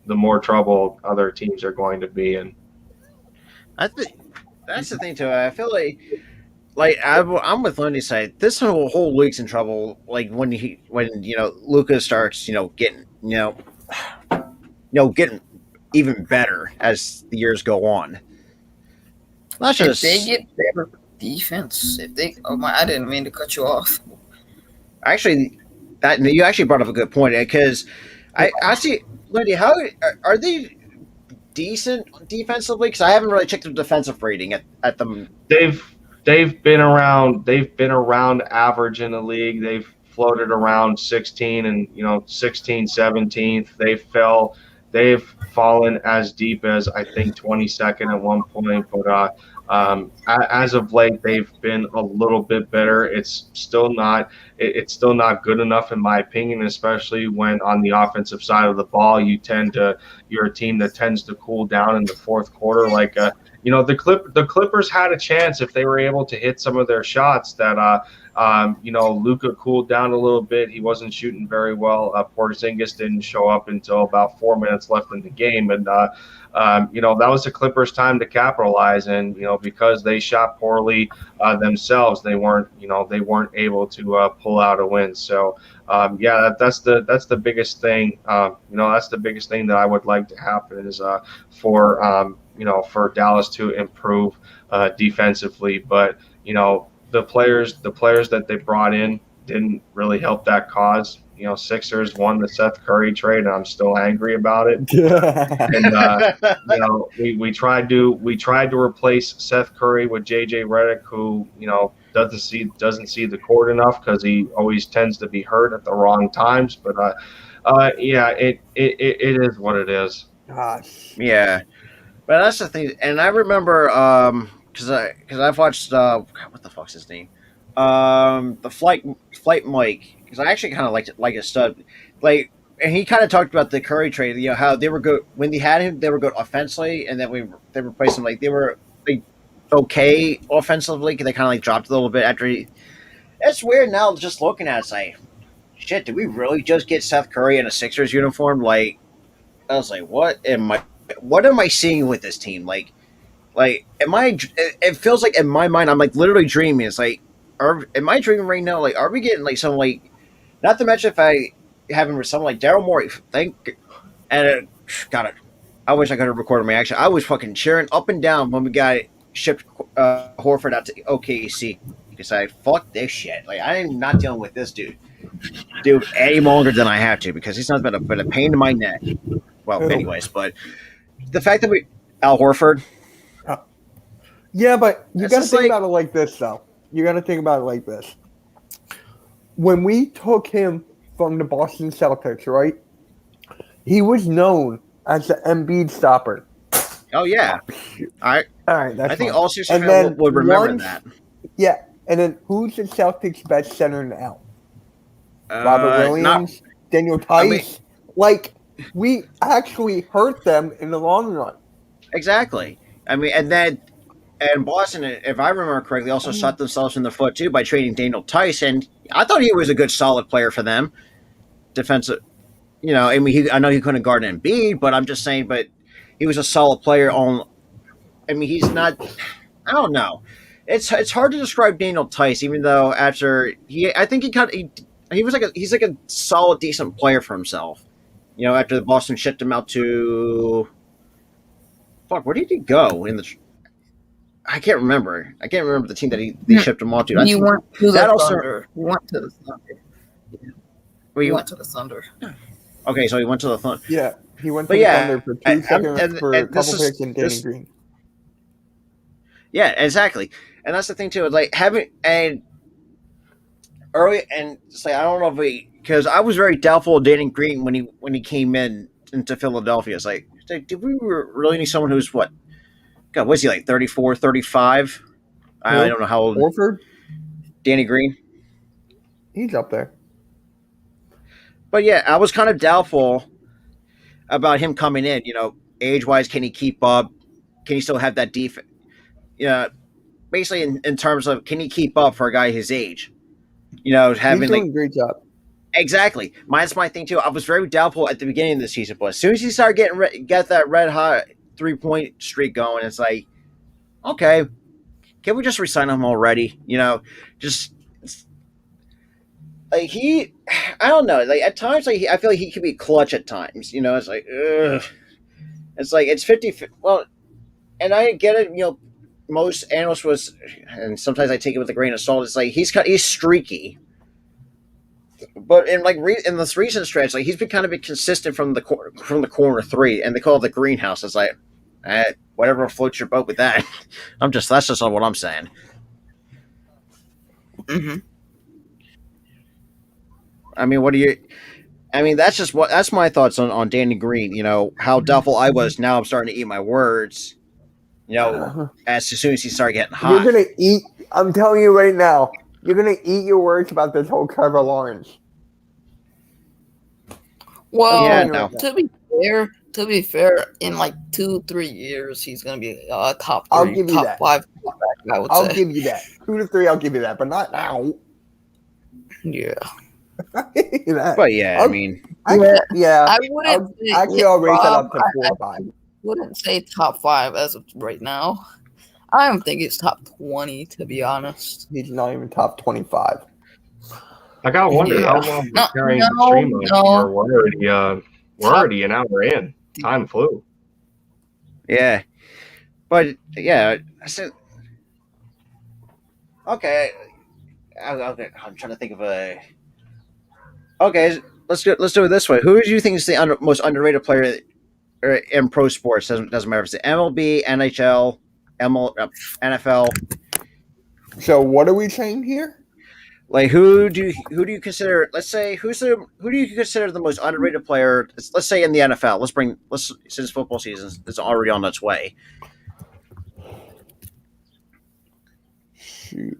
more trouble other teams are going to be in. I think that's the thing too. I feel like I'm with Lindy's side. This whole league's in trouble. Like when Luka starts getting getting even better as the years go on. Not If just they get better defense, I didn't mean to cut you off. actually that you actually brought up a good point because I see, Lindy, how are they decent defensively? Because I haven't really checked the defensive rating at them. They've been around average in the league. They've floated around 16 and 16, 17th. They've fallen as deep as I think 22nd at one point, but As of late, they've been a little bit better. It's still not good enough in my opinion, especially when on the offensive side of the ball, you're a team that tends to cool down in the fourth quarter. The Clippers had a chance if they were able to hit some of their shots. Luka cooled down a little bit. He wasn't shooting very well. Porzingis didn't show up until about 4 minutes left in the game, and that was the Clippers' time to capitalize. And because they shot poorly themselves, they weren't able to pull out a win. So that's the biggest thing. That's the biggest thing that I would like to happen is for Dallas to improve defensively. But the players that they brought in didn't really help that cause. Sixers won the Seth Curry trade, and I'm still angry about it. And we tried to replace Seth Curry with JJ Redick, who doesn't see the court enough because he always tends to be hurt at the wrong times. But it is what it is. Gosh. Yeah, but that's the thing. And I remember because I've watched God, what the fuck's his name? The flight Mike, because I actually kind of liked it like a stud. Like, and he kind of talked about the Curry trade. How they were good when they had him. They were good offensively, and then they replaced him. Like they were like okay offensively because they kind of like dropped a little bit after he. It's weird now just looking at it. It's like, shit, did we really just get Seth Curry in a Sixers uniform? Like, I was like, what am I seeing with this team? Like, am I? It feels like in my mind, I'm like literally dreaming. It's like, am I dreaming right now? Like, are we getting like some like? Not to mention if I having someone like Daryl Morey, got it. I wish I could have recorded my action. I was fucking cheering up and down when we got shipped Horford out to OKC because I fuck this shit. Like, I am not dealing with this dude any longer than I have to because he's not but a pain in my neck. Well, anyways, but the fact that Al Horford. Yeah, but you got to think like, about it like this, though. You got to think about it like this. When we took him from the Boston Celtics, right? He was known as the Embiid stopper. Oh yeah, all right. That's I think fine. all Sixers fans would remember that. Yeah, and then who's the Celtics' best center now? Robert Williams, Daniel Tice. We actually hurt them in the long run. Exactly. I mean, and Boston, if I remember correctly, also shot themselves in the foot too by trading Daniel Tice, and I thought he was a good, solid player for them. Defensive, I mean, I know he couldn't guard Embiid, but I'm just saying, but he was a solid player. I mean, he's not. I don't know. It's hard to describe Daniel Tice, even though I think he's like a solid, decent player for himself. After the Boston shipped him out to. Fuck, where did he go in the? I can't remember. I can't remember the team that they shipped him off to. He went to the Thunder. He went to the Thunder. He went to the Thunder. Okay, so he went to the Thunder. Yeah, he went to the Thunder for 2 seconds for a couple picks and Danny Green. Yeah, exactly, and that's the thing too. Like having and early and say I don't know if because I was very doubtful of Danny Green when he came into Philadelphia. It's like, did we really need someone who's what? God, was he like 34, 35? I don't know how old. Horford? Danny Green? He's up there. But yeah, I was kind of doubtful about him coming in. Age-wise, can he keep up? Can he still have that defense? Yeah, basically in terms of can he keep up for a guy his age? Having he's doing a great job. Exactly. That's my thing too. I was very doubtful at the beginning of the season, but as soon as he started get that red hot 3-point streak going, it's like, okay, can we just resign him already? Just like I don't know. Like at times, I feel like he can be clutch at times. It's like, ugh. It's like it's 50. Well, and I get it. Most analysts and sometimes I take it with a grain of salt. It's like he's streaky. But in this recent stretch, like he's been kind of consistent from the corner three, and they call it the greenhouse. It's like, whatever floats your boat with that. That's just what I'm saying. Mm-hmm. I mean, that's my thoughts on Danny Green. How doubtful I was. Now I'm starting to eat my words. as soon as he started getting You're hot. gonna eat. I'm telling you right now. You're gonna eat your words about this whole Trevor Lawrence. Well, Yeah, telling you no. right now. to be fair, in like 2-3 years, he's gonna be top I'll 3, give you top that. 5 quarterback, I would I'll say. give you that. 2 to 3, I'll give you that, but not now. Yeah. But yeah, I mean, yeah. I wouldn't I'll raise that up to Rob, 4 or 5. wouldn't say top 5 as of right now. I don't think it's top 20, to be honest. He's not even top 25. I gotta wonder Yeah. how long No, we're carrying the no, stream on no. here. We're already an hour in. Time flew. yeah. But yeah, I said, okay. I'm trying to think of a. Okay, let's do it this way. Who do you think is the most underrated player in pro sports? Doesn't matter if it's the MLB, NHL, NFL. So what are we saying here? Like who do you consider? Let's say who do you consider the most underrated player? Let's say in the NFL. Since football season is already on its way. Shoot.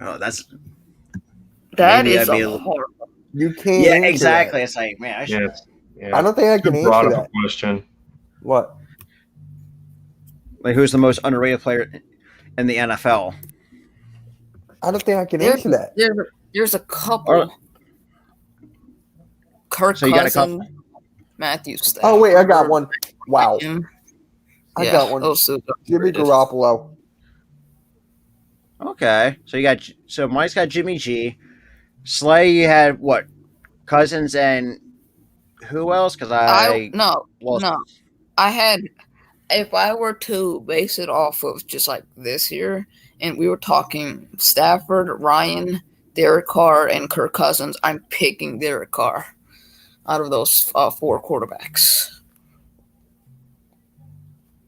Oh, that That maybe is that'd be a hard. You can't. yeah, answer exactly. that. It's like man, I should. Yeah. I don't think I Too can broad answer of a that. question. What? Like who's the most underrated player in the NFL? I don't think I can answer that. There's a couple. Alright. Kirk So you got a Cousins, Matthew Stafford. Oh wait, I got one. Wow, I Yeah, got one. those two are Jimmy underrated. Garoppolo. Okay, so Mike's got Jimmy G. Slay, you had what? Cousins and who else? Because No. I had, if I were to base it off of just like this year, and we were talking Stafford, Ryan, Derek Carr, and Kirk Cousins, I'm picking Derek Carr out of those 4 quarterbacks.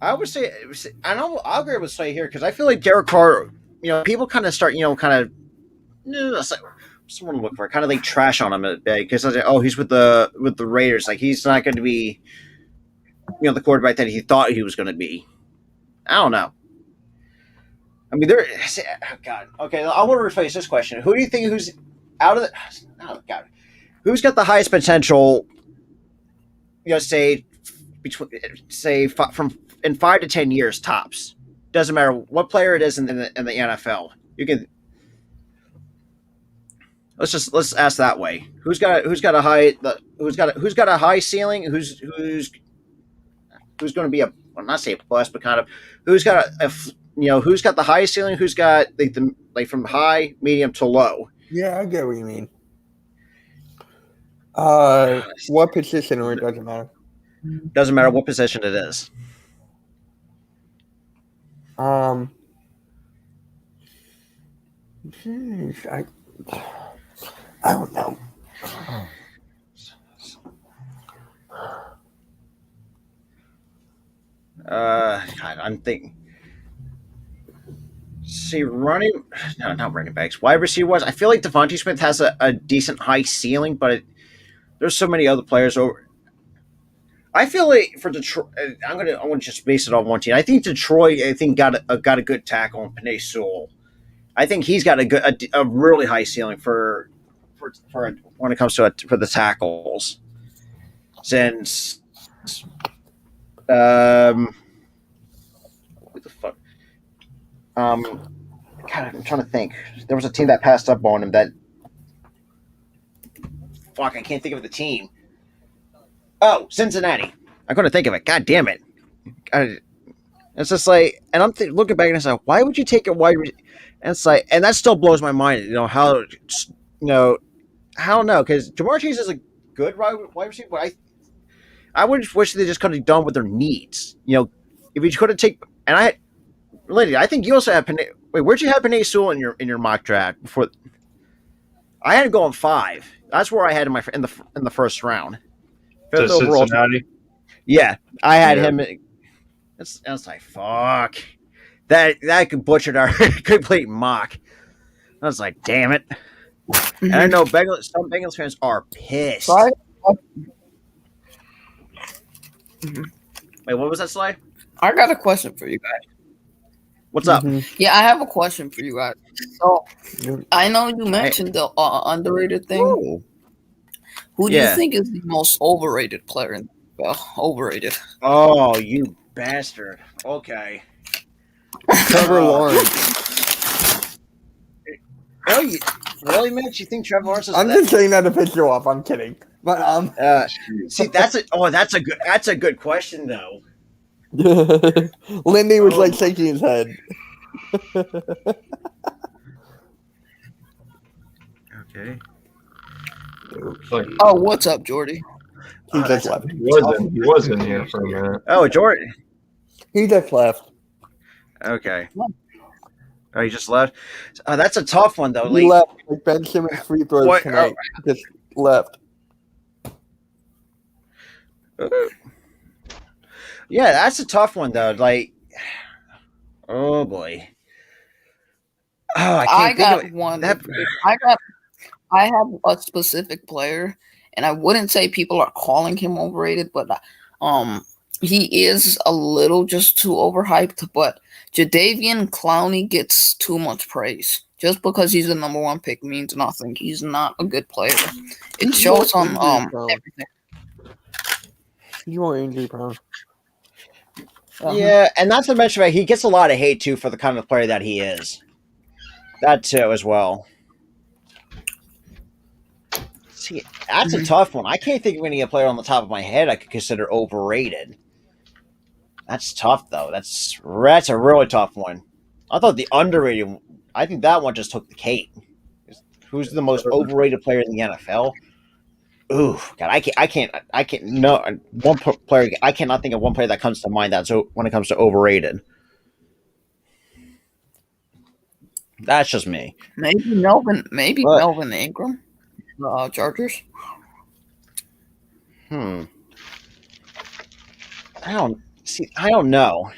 I would say, I'll agree with Slay here because I feel like Derek Carr. People kind of start, someone to look for, kind of like trash on him a bit because I was like, oh, he's with the Raiders, like he's not going to be, the quarterback that he thought he was going to be. I don't know. I mean, oh God. Okay, I want to rephrase this question. Who do you think who's out of the? Oh God, who's got the highest potential? Say from in 5 to 10 years tops. Doesn't matter what player it is in the NFL. You can. Let's ask that way. Who's got a high ceiling? Who's going to be not say a plus, but kind of who's got who's got the highest ceiling? Who's got like from high, medium to low? Yeah, I get what you mean. What position, or it doesn't matter. Doesn't matter what position it is. Geez, I don't know. God, I'm thinking. See, not running backs. Wide receiver was. I feel like Devontae Smith has a decent high ceiling, but there's so many other players over. I feel like for Detroit, I'm gonna just base it on one team. I think Detroit, got a good tackle in Penei Sewell. I think he's got a really high ceiling for when it comes to for the tackles. Since what the fuck? God, I'm trying to think. There was a team that passed up on him that. Fuck, I can't think of the team. Oh, Cincinnati. I couldn't think of it. God damn it. It's just like, and I'm looking back and it's like, why would you take a wide? And it's like, and that still blows my mind. How, I don't know, because Jamar Chase is a good wide receiver. But I would wish they just could have done with their needs. If you could have Lindy, I think you also have Penei. Wait, where'd you have Penei Sewell in your mock draft before? I had him going 5. That's where I had him in the first round. To Cincinnati. Yeah, I had him. It's like fuck. That could butchered our complete mock. I was like, damn it. And I know some Bengals fans are pissed. Right? Wait, what was that slide? I got a question for you guys. What's up? Yeah, I have a question for you guys. So Mhm. I know you mentioned the underrated thing. Whoa. Who do you Yeah. think is the most overrated player in the NFL? Overrated. Oh, you bastard. Okay. Trevor Uh, Lawrence. Really, really, Mitch? You think Trevor Lawrence is I'm that? just saying that to piss you off. I'm kidding. But See, that's a good question though. Lindy was Oh like my. shaking his head. Okay. Like, Oh, what's up, Jordy? He just That's a left. he was in here for a minute. Oh, Jordan. He just left. Okay. Oh, he just left. That's a tough one though. He Like, left like Ben Simmons free throws what? tonight. Just left. Yeah, that's a tough one though. Like, oh boy. Oh, I I can't think got of it. one. That. I have a specific player, and I wouldn't say people are calling him overrated, but he is a little just too overhyped. But Jadeveon Clowney gets too much praise. Just because he's the number one pick means nothing. He's not a good player. It shows on everything. He's more injury prone. Yeah, and not to mention that he gets a lot of hate too for the kind of player that he is. That too, as well. See, that's a tough one. I can't think of any player on the top of my head I could consider overrated. That's tough though. That's a really tough one. I thought the underrated. I think that one just took the cake. Who's the most overrated player in the NFL? Ooh, God, I can't. No, player. I cannot think of one player that comes to mind. That's when it comes to overrated. That's just me. Maybe Melvin. Maybe What? Melvin Ingram. Chargers. I don't know.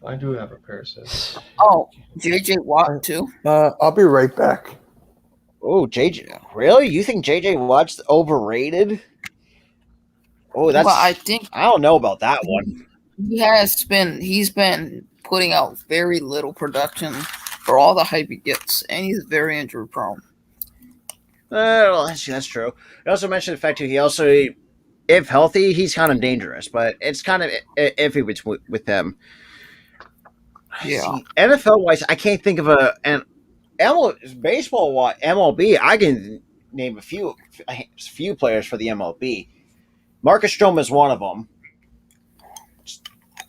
I do have a pair of scissors. Oh, JJ Watt too. I'll be right back. Oh, JJ, really? You think JJ Watt's overrated? Oh, that's. But I think I don't know about that one. he's been putting out very little production for all the hype he gets, and he's very injury prone. Well, that's true. I also mentioned the fact too. He also, if healthy, he's kind of dangerous, but it's kind of iffy with him. Yeah. NFL wise, I can't think of baseball wise MLB. I can name a few players for the MLB. Marcus Stroman is one of them.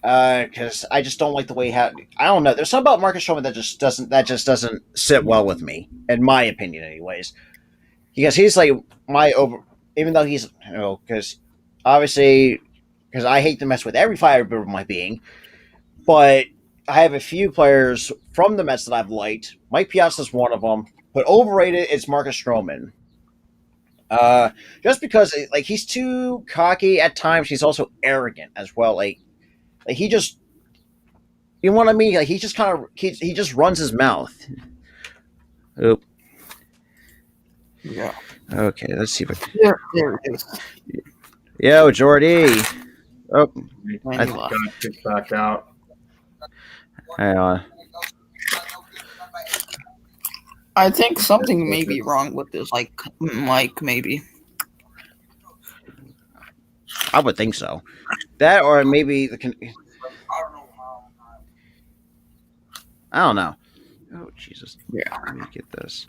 Because I just don't like the way he had. I don't know. There's something about Marcus Stroman that just doesn't sit well with me, in my opinion, anyways. Because he's like even though he's because obviously because I hate to mess with every fiber of my being, but I have a few players from the Mets that I've liked. Mike Piazza's one of them, but overrated is Marcus Stroman. Just because like he's too cocky at times. He's also arrogant as well. Like he just, you know what I mean? Like he just kind of he just runs his mouth. Oop. Yeah. Okay, let's see if I There it is. Yo, Jordy. Oh, I got kicked back out. hang on. I think something may be wrong with this, like Mike, maybe. I would think so. That or maybe I don't know. Oh Jesus! Yeah. Let me get this.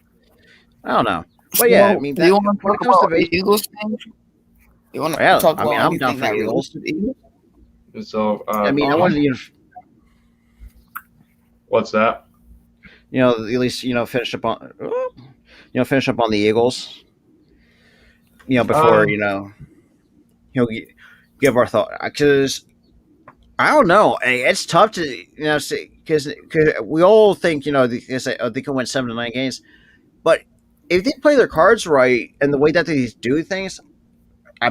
I don't know. But yeah, I mean, you want to when it talk comes to about Eagles thing? You want to yeah, talk I about mean, I'm anything down for that Eagles. relates to the Eagles? So, I mean, I wanted to, what's that? at least finish up on, finish up on the Eagles. Before give our thought because I don't know. It's tough to see because we all think they can win 7 to 9 games, but if they play their cards right and the way that they do things,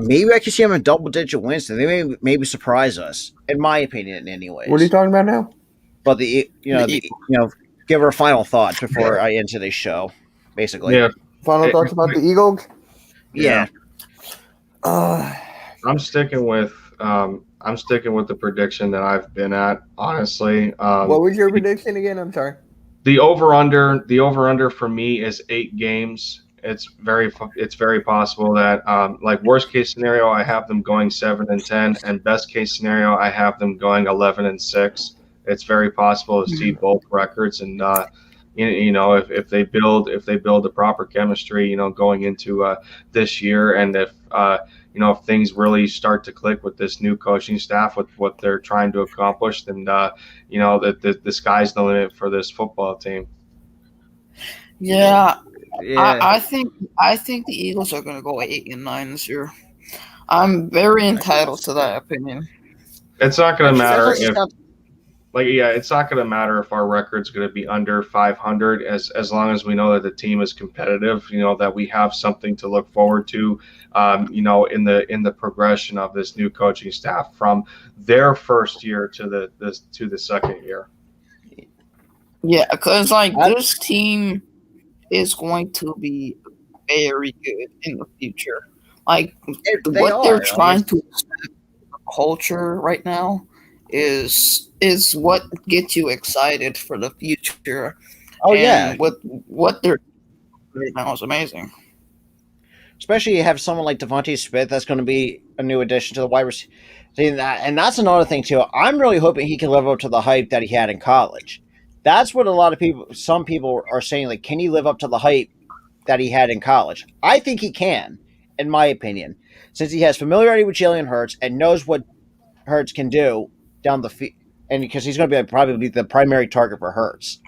maybe I could see them in double-digit wins, and they may maybe surprise us. In my opinion, anyways. What are you talking about now? But give her final thoughts before I end today's show. Basically, Yeah. Final thoughts about the Eagles? yeah. I'm sticking with I'm sticking with the prediction that I've been at. Honestly, What was your prediction again? I'm sorry. the over under for me is 8 games. It's very possible that like worst case scenario I have them going 7-10, and best case scenario I have them going 11-6. It's very possible to see both records, and if they build the proper chemistry, going into this year, and if things really start to click with this new coaching staff with what they're trying to accomplish, then that the sky's the limit for this football team. Yeah, Yeah. I think the Eagles are going to go 8-9 this year. I'm very entitled to that opinion. It's not going to matter It's if not- it's not going to matter if our record's going to be under 500, as long as we know that the team is competitive, that we have something to look forward to, in the progression of this new coaching staff from their first year to the second year. Yeah, because this team is going to be very good in the future. Like They what they're are. trying to establish the culture right now is what gets you excited for the future. Oh And yeah, what they're doing right now is amazing. especially you have someone like Devontae Smith that's going to be a new addition to the wide receiver. And that's another thing too. I'm really hoping he can live up to the hype that he had in college. That's what some people are saying. Like, can he live up to the hype that he had in college? I think he can, in my opinion, since he has familiarity with Jalen Hurts and knows what Hurts can do down the field, and because he's going to be probably the primary target for Hurts.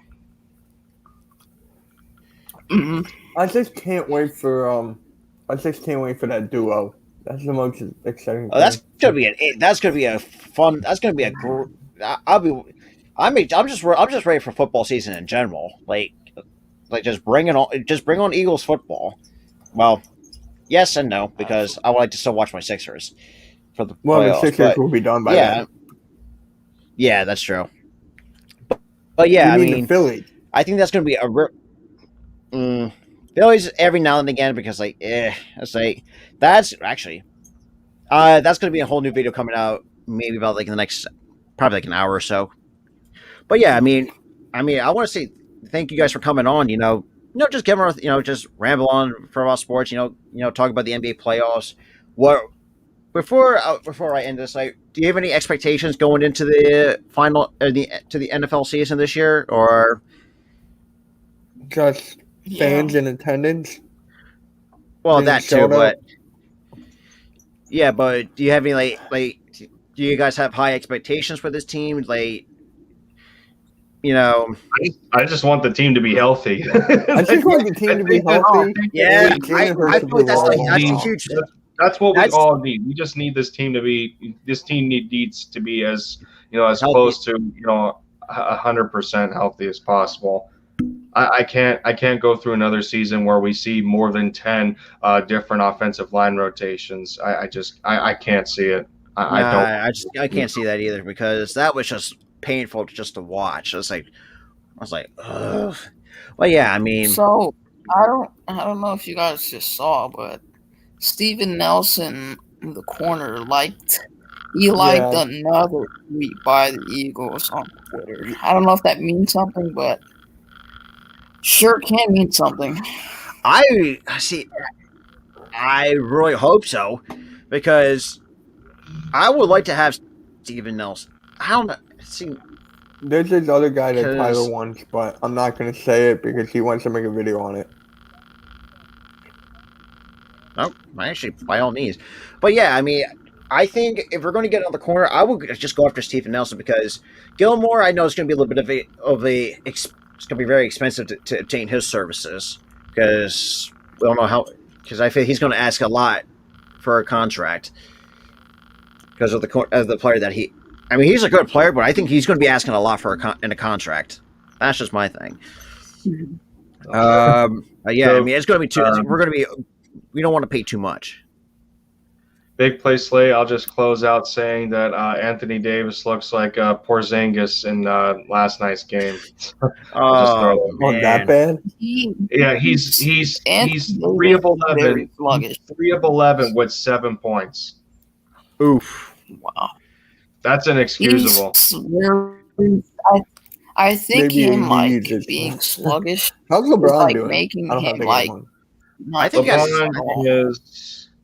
Mhm. I just can't wait for that duo. That's the most exciting. Oh, that's gonna be a fun. That's gonna be a. I'm just ready for football season in general. Like just bring on Eagles football. Well, yes and no, because I would like to still watch my Sixers for the Well, the playoffs. Sixers But will be done by yeah, then. yeah, that's true. But yeah, You I mean mean, the Phillies? I think that's gonna be Phillies every now and again because it's like that's actually that's gonna be a whole new video coming out maybe about like in the next probably like an hour or so. But yeah, I mean, I want to say thank you guys for coming on. Just give our, just ramble on for about sports. Talk about the NBA playoffs. What before I end this, like, do you have any expectations going into the final to the NFL season this year, or Just fans in attendance. well Getting that too, showed but up. yeah, but do you have any like do you guys have high expectations for this team? Like, I just want the team to be healthy. I just want the team to be healthy. yeah, and Jalen Hurts I to feel like do well. that's a huge. That's what we That's- all need. We just need this team to be. This team needs to be as as Healthy. close to 100% healthy as possible. I can't go through another season where we see more than 10 different offensive line rotations. I can't see it. I don't. I can't see that either because that was just painful just to watch. I was like, ugh. Well, yeah, I mean, So I don't know if you guys just saw, but Steven Nelson in the corner liked another tweet by the Eagles on Twitter. I don't know if that means something, but sure can mean something. I see. I really hope so because I would like to have Steven Nelson. I don't know. See, There's this other guy that 'Cause- Tyler wants, but I'm not going to say it because he wants to make a video on it. no, actually, by all means. But yeah, I mean, I think if we're going to get on the corner, I would just go after Steven Nelson because Gilmore, I know it's going to be a little bit it's going to be very expensive to obtain his services because we don't know how. Because I feel he's going to ask a lot for a contract because of the player that he. I mean, he's a good player, but I think he's going to be asking a lot for in a contract. That's just my thing. Yeah, I mean, it's going to be too. We're going to be. We don't want to pay too much. Big play slay. I'll just close out saying that Anthony Davis looks like Porzingis in last night's game. Oh, Oh, that bad? Yeah, he's 3 of 11. Very sluggish. 3 of 11 with 7 points. Oof. Wow. That's inexcusable. He's very, I think Maybe him he like needs it. being sluggish How's is LeBron like doing? making I don't have him to get like one. I not think good that's- at all.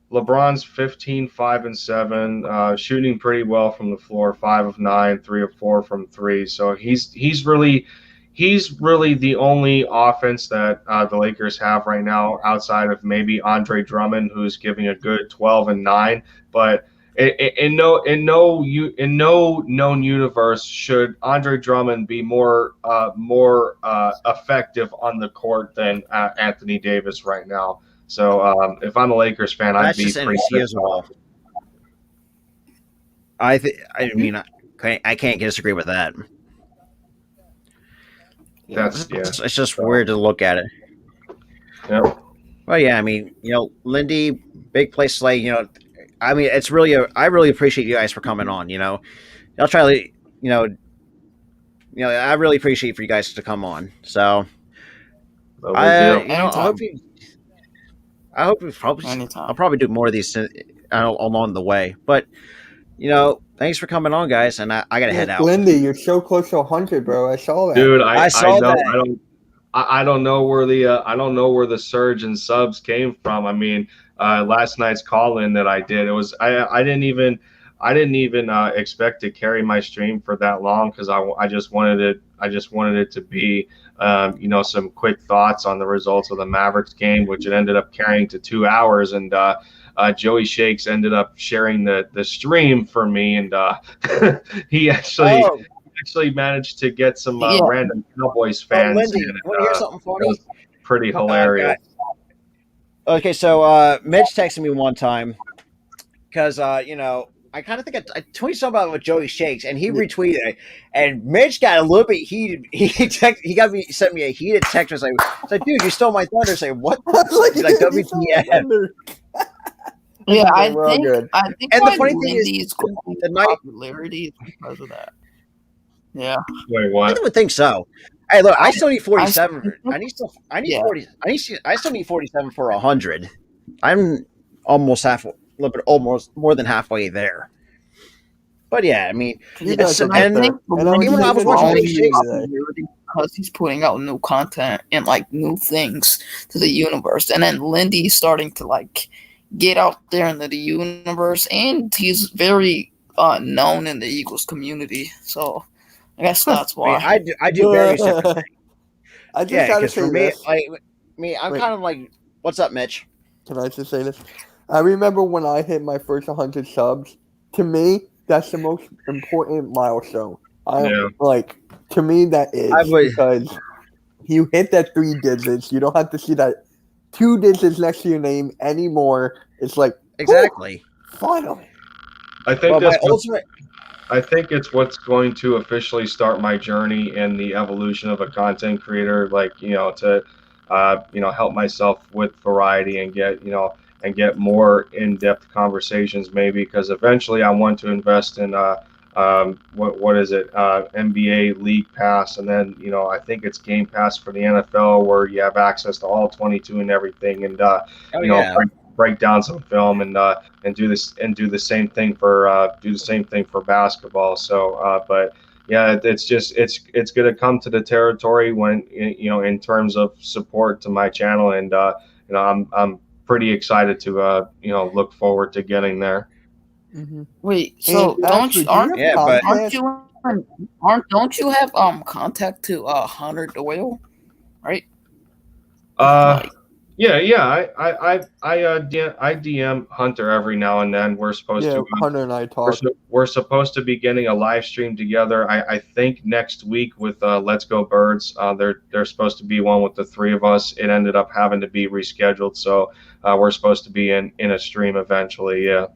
LeBron's 15, 5 and 7, shooting pretty well from the floor, 5 of 9, 3 of 4 from 3. So he's really the only offense that the Lakers have right now, outside of maybe Andre Drummond, who's giving a good 12 and 9. But in no known universe should Andre Drummond be more effective on the court than Anthony Davis right now. So if I'm a Lakers fan, I'd That's be just pretty pissed inexcusable. off. I mean, I can't disagree with that. That's It's just weird to look at it. Yep. Well, yeah, I mean, Lindy, big place slay. I mean, it's really I really appreciate you guys for coming on. I'll try to, I really appreciate for you guys to come on. So, No big deal. I hope we probably, Anytime. I'll probably do more of these along the way. But, thanks for coming on, guys, and I gotta head out. Lindy, you're so close to 100, bro. I saw that. Dude, I saw know, that. I don't know where the surge in subs came from. I mean, last night's call in that I did, it was I didn't even expect to carry my stream for that long, because I just wanted it to be some quick thoughts on the results of the Mavericks game, which it ended up carrying to 2 hours, and Joey Shakes ended up sharing the stream for me, and he actually managed to get some random Cowboys fans. Lindy, in, want to hear something funny? was pretty hilarious. Okay, so Mitch texted me one time because I kind of think I tweeted something about with Joey Shakes, and he retweeted it, and Mitch got a little bit heated. Sent me a heated text. It's like, dude, you stole my thunder. Say what? He's like, WTF? Yeah, I We're all think good. and the funny thing is, Lindy's the night- popularity is because of that. Yeah. Wait, I what? would think so. Hey, look, I still need 47. I need Yeah. 40. I still need 47 for 100. I'm almost almost more than halfway there. But yeah, I mean, You guys are and right think there. And I was even when I was thinking watching all Big of you Shakes today. because he's putting out new content and like new things to the universe, and then Lindy's starting to like get out there into the universe, and he's very known in the Eagles community. So I guess that's I mean, why. I do various different things. I just Yeah, gotta because say for me, this. I'm Wait. kind of like, what's up, Mitch? Can I just say this? I remember when I hit my first 100 subs. To me, that's the most important milestone. Yeah. To me, that is I would- because you hit that 3 digits. You don't have to see that 2 digits next to your name anymore. It's like Exactly. whew, finally. I think Well, my that's ultimate. I think it's what's going to officially start my journey in the evolution of a content creator. Like, to help myself with variety and get more in-depth conversations, maybe, because eventually I want to invest in what is it, NBA League Pass, and then I think it's Game Pass for the NFL, where you have access to all 22 and everything, and break down some film and do the same thing for basketball. So, but yeah, it's going to come to the territory when in terms of support to my channel, and I'm pretty excited to look forward to getting there. Mm-hmm. Wait, so And don't actually, you do you aren't have but- podcasts? don't you have contact to Hunter Doyle, right? I DM Hunter every now and then. We're supposed Yeah, to Hunter and I talk. we're supposed to be getting a live stream together. I think next week with Let's Go Birds. There's supposed to be one with the 3 of us. It ended up having to be rescheduled, so we're supposed to be in a stream eventually. Yeah.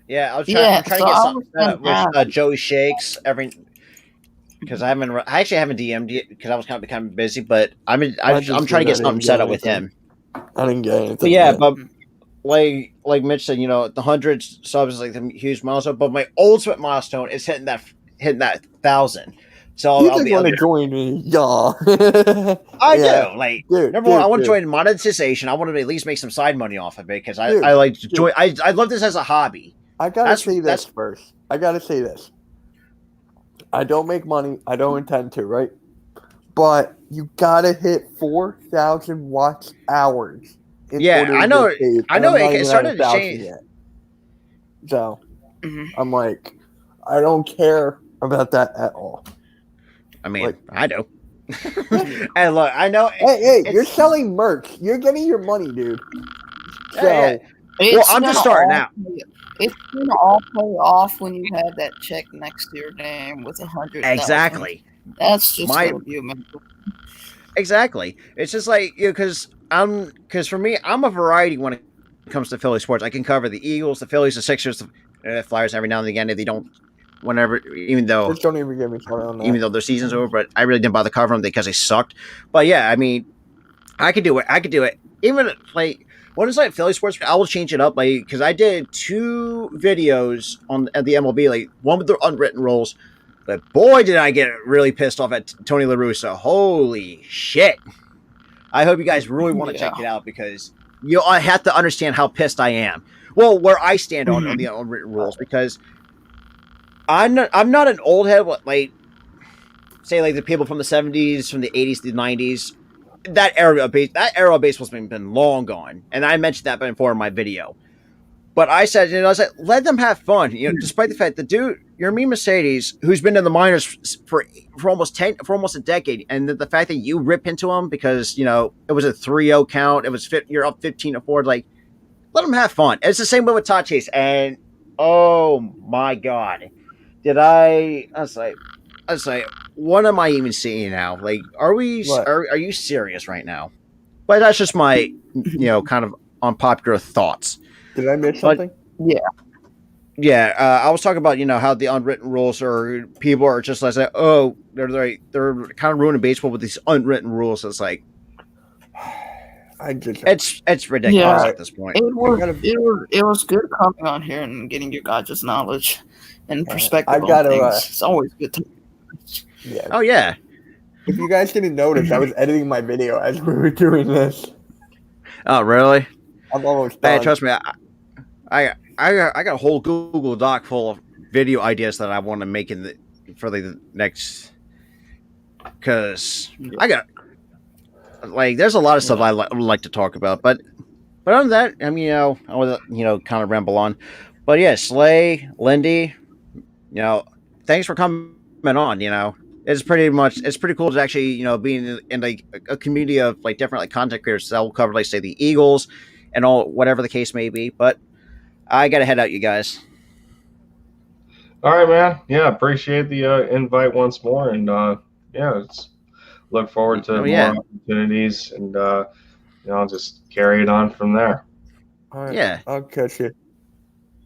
Yeah, I'm Yeah, trying so to get I something was set up with Joey Shakes because I actually haven't DM'd it because I was kind of becoming busy, but I'm trying to get something set up with him. I didn't get anything. But yeah, yet. but like Mitch said, the 100 subs is like a huge milestone. But my ultimate milestone is hitting that 1,000. So you I'll just be. want to join me, yeah. I Yeah. do. Like, Dude, number one, I want to dude. join monetization. I want to at least make some side money off of it because Dude, I like to dude. join. I love this as a hobby. I gotta That's say this that's first. I gotta say this. I don't make money. I don't intend to, right? But you gotta hit 4,000 watch hours in yeah. order to get paid, I and know I'm not it even at started to 1,000 change. yet. So Mhm. I'm like, I don't care about that at all. I mean, Like, I do. And look, I know hey, you're it's selling merch. You're getting your money, dude. yeah. So Well, It's I'm gonna just starting all out. it's gonna all pay off when you have that check next to your name with 100,000. Exactly. That's just My gonna be amazing. exactly. It's just like because for me, I'm a variety when it comes to Philly sports. I can cover the Eagles, the Phillies, the Sixers, the Flyers every now and again if they don't. Whenever, just don't even get me started on even that. though their season's over, but I really didn't bother covering them because they sucked. But yeah, I mean, I could do it. I could do it. Even like when it's like Philly sports, I will change it up. Like because I did 2 videos on at the MLB, like one with the unwritten rules. But boy, did I get really pissed off at Tony La Russa. Holy shit! I hope you guys really want to Yeah. check it out because I have to understand how pissed I am. Well, where I stand on Mhm. the unwritten rules because I'm not an old head like say like the people from the 70s, from the 80s, the 90s. That era of baseball's been long gone, and I mentioned that before in my video. But I said, I said, let them have fun. Despite the fact that Yermin Mercedes, who's been in the minors for almost a decade, and the fact that you rip into him because it was a 3-0 count, you're up 15-4, like let them have fun. It's the same way with Todd Chase, and oh my god, did I was like, what am I even seeing now? Like, What? are you serious right now? But that's just my kind of unpopular thoughts. Did I miss But something? Yeah. yeah, I was talking about how the unwritten rules are people are just like oh they're kind of ruining baseball with these unwritten rules. It's like I just it's ridiculous Yeah. Alright. at this point. It was gotta- it was good coming on here and getting your guys' knowledge and perspective I on gotta, things. It's always good to yeah. Oh yeah, If you guys didn't notice, I was editing my video as we were doing this. oh really? I'm almost Hey, done. trust me, I got a whole Google Doc full of video ideas that I want to make for the next because I got like there's a lot of stuff I would like to talk about, but other than that, I mean, I was kind of ramble on, but yeah, Slay, Lindy, thanks for coming on. It's pretty cool to actually being in like a community of like different like content creators that will cover like say the Eagles and all whatever the case may be. But I gotta head out, you guys. All right, man. Yeah, appreciate the invite once more, and yeah, look forward to Oh more yeah, opportunities, and I'll just carry it on from there. Alright, yeah. I'll catch you.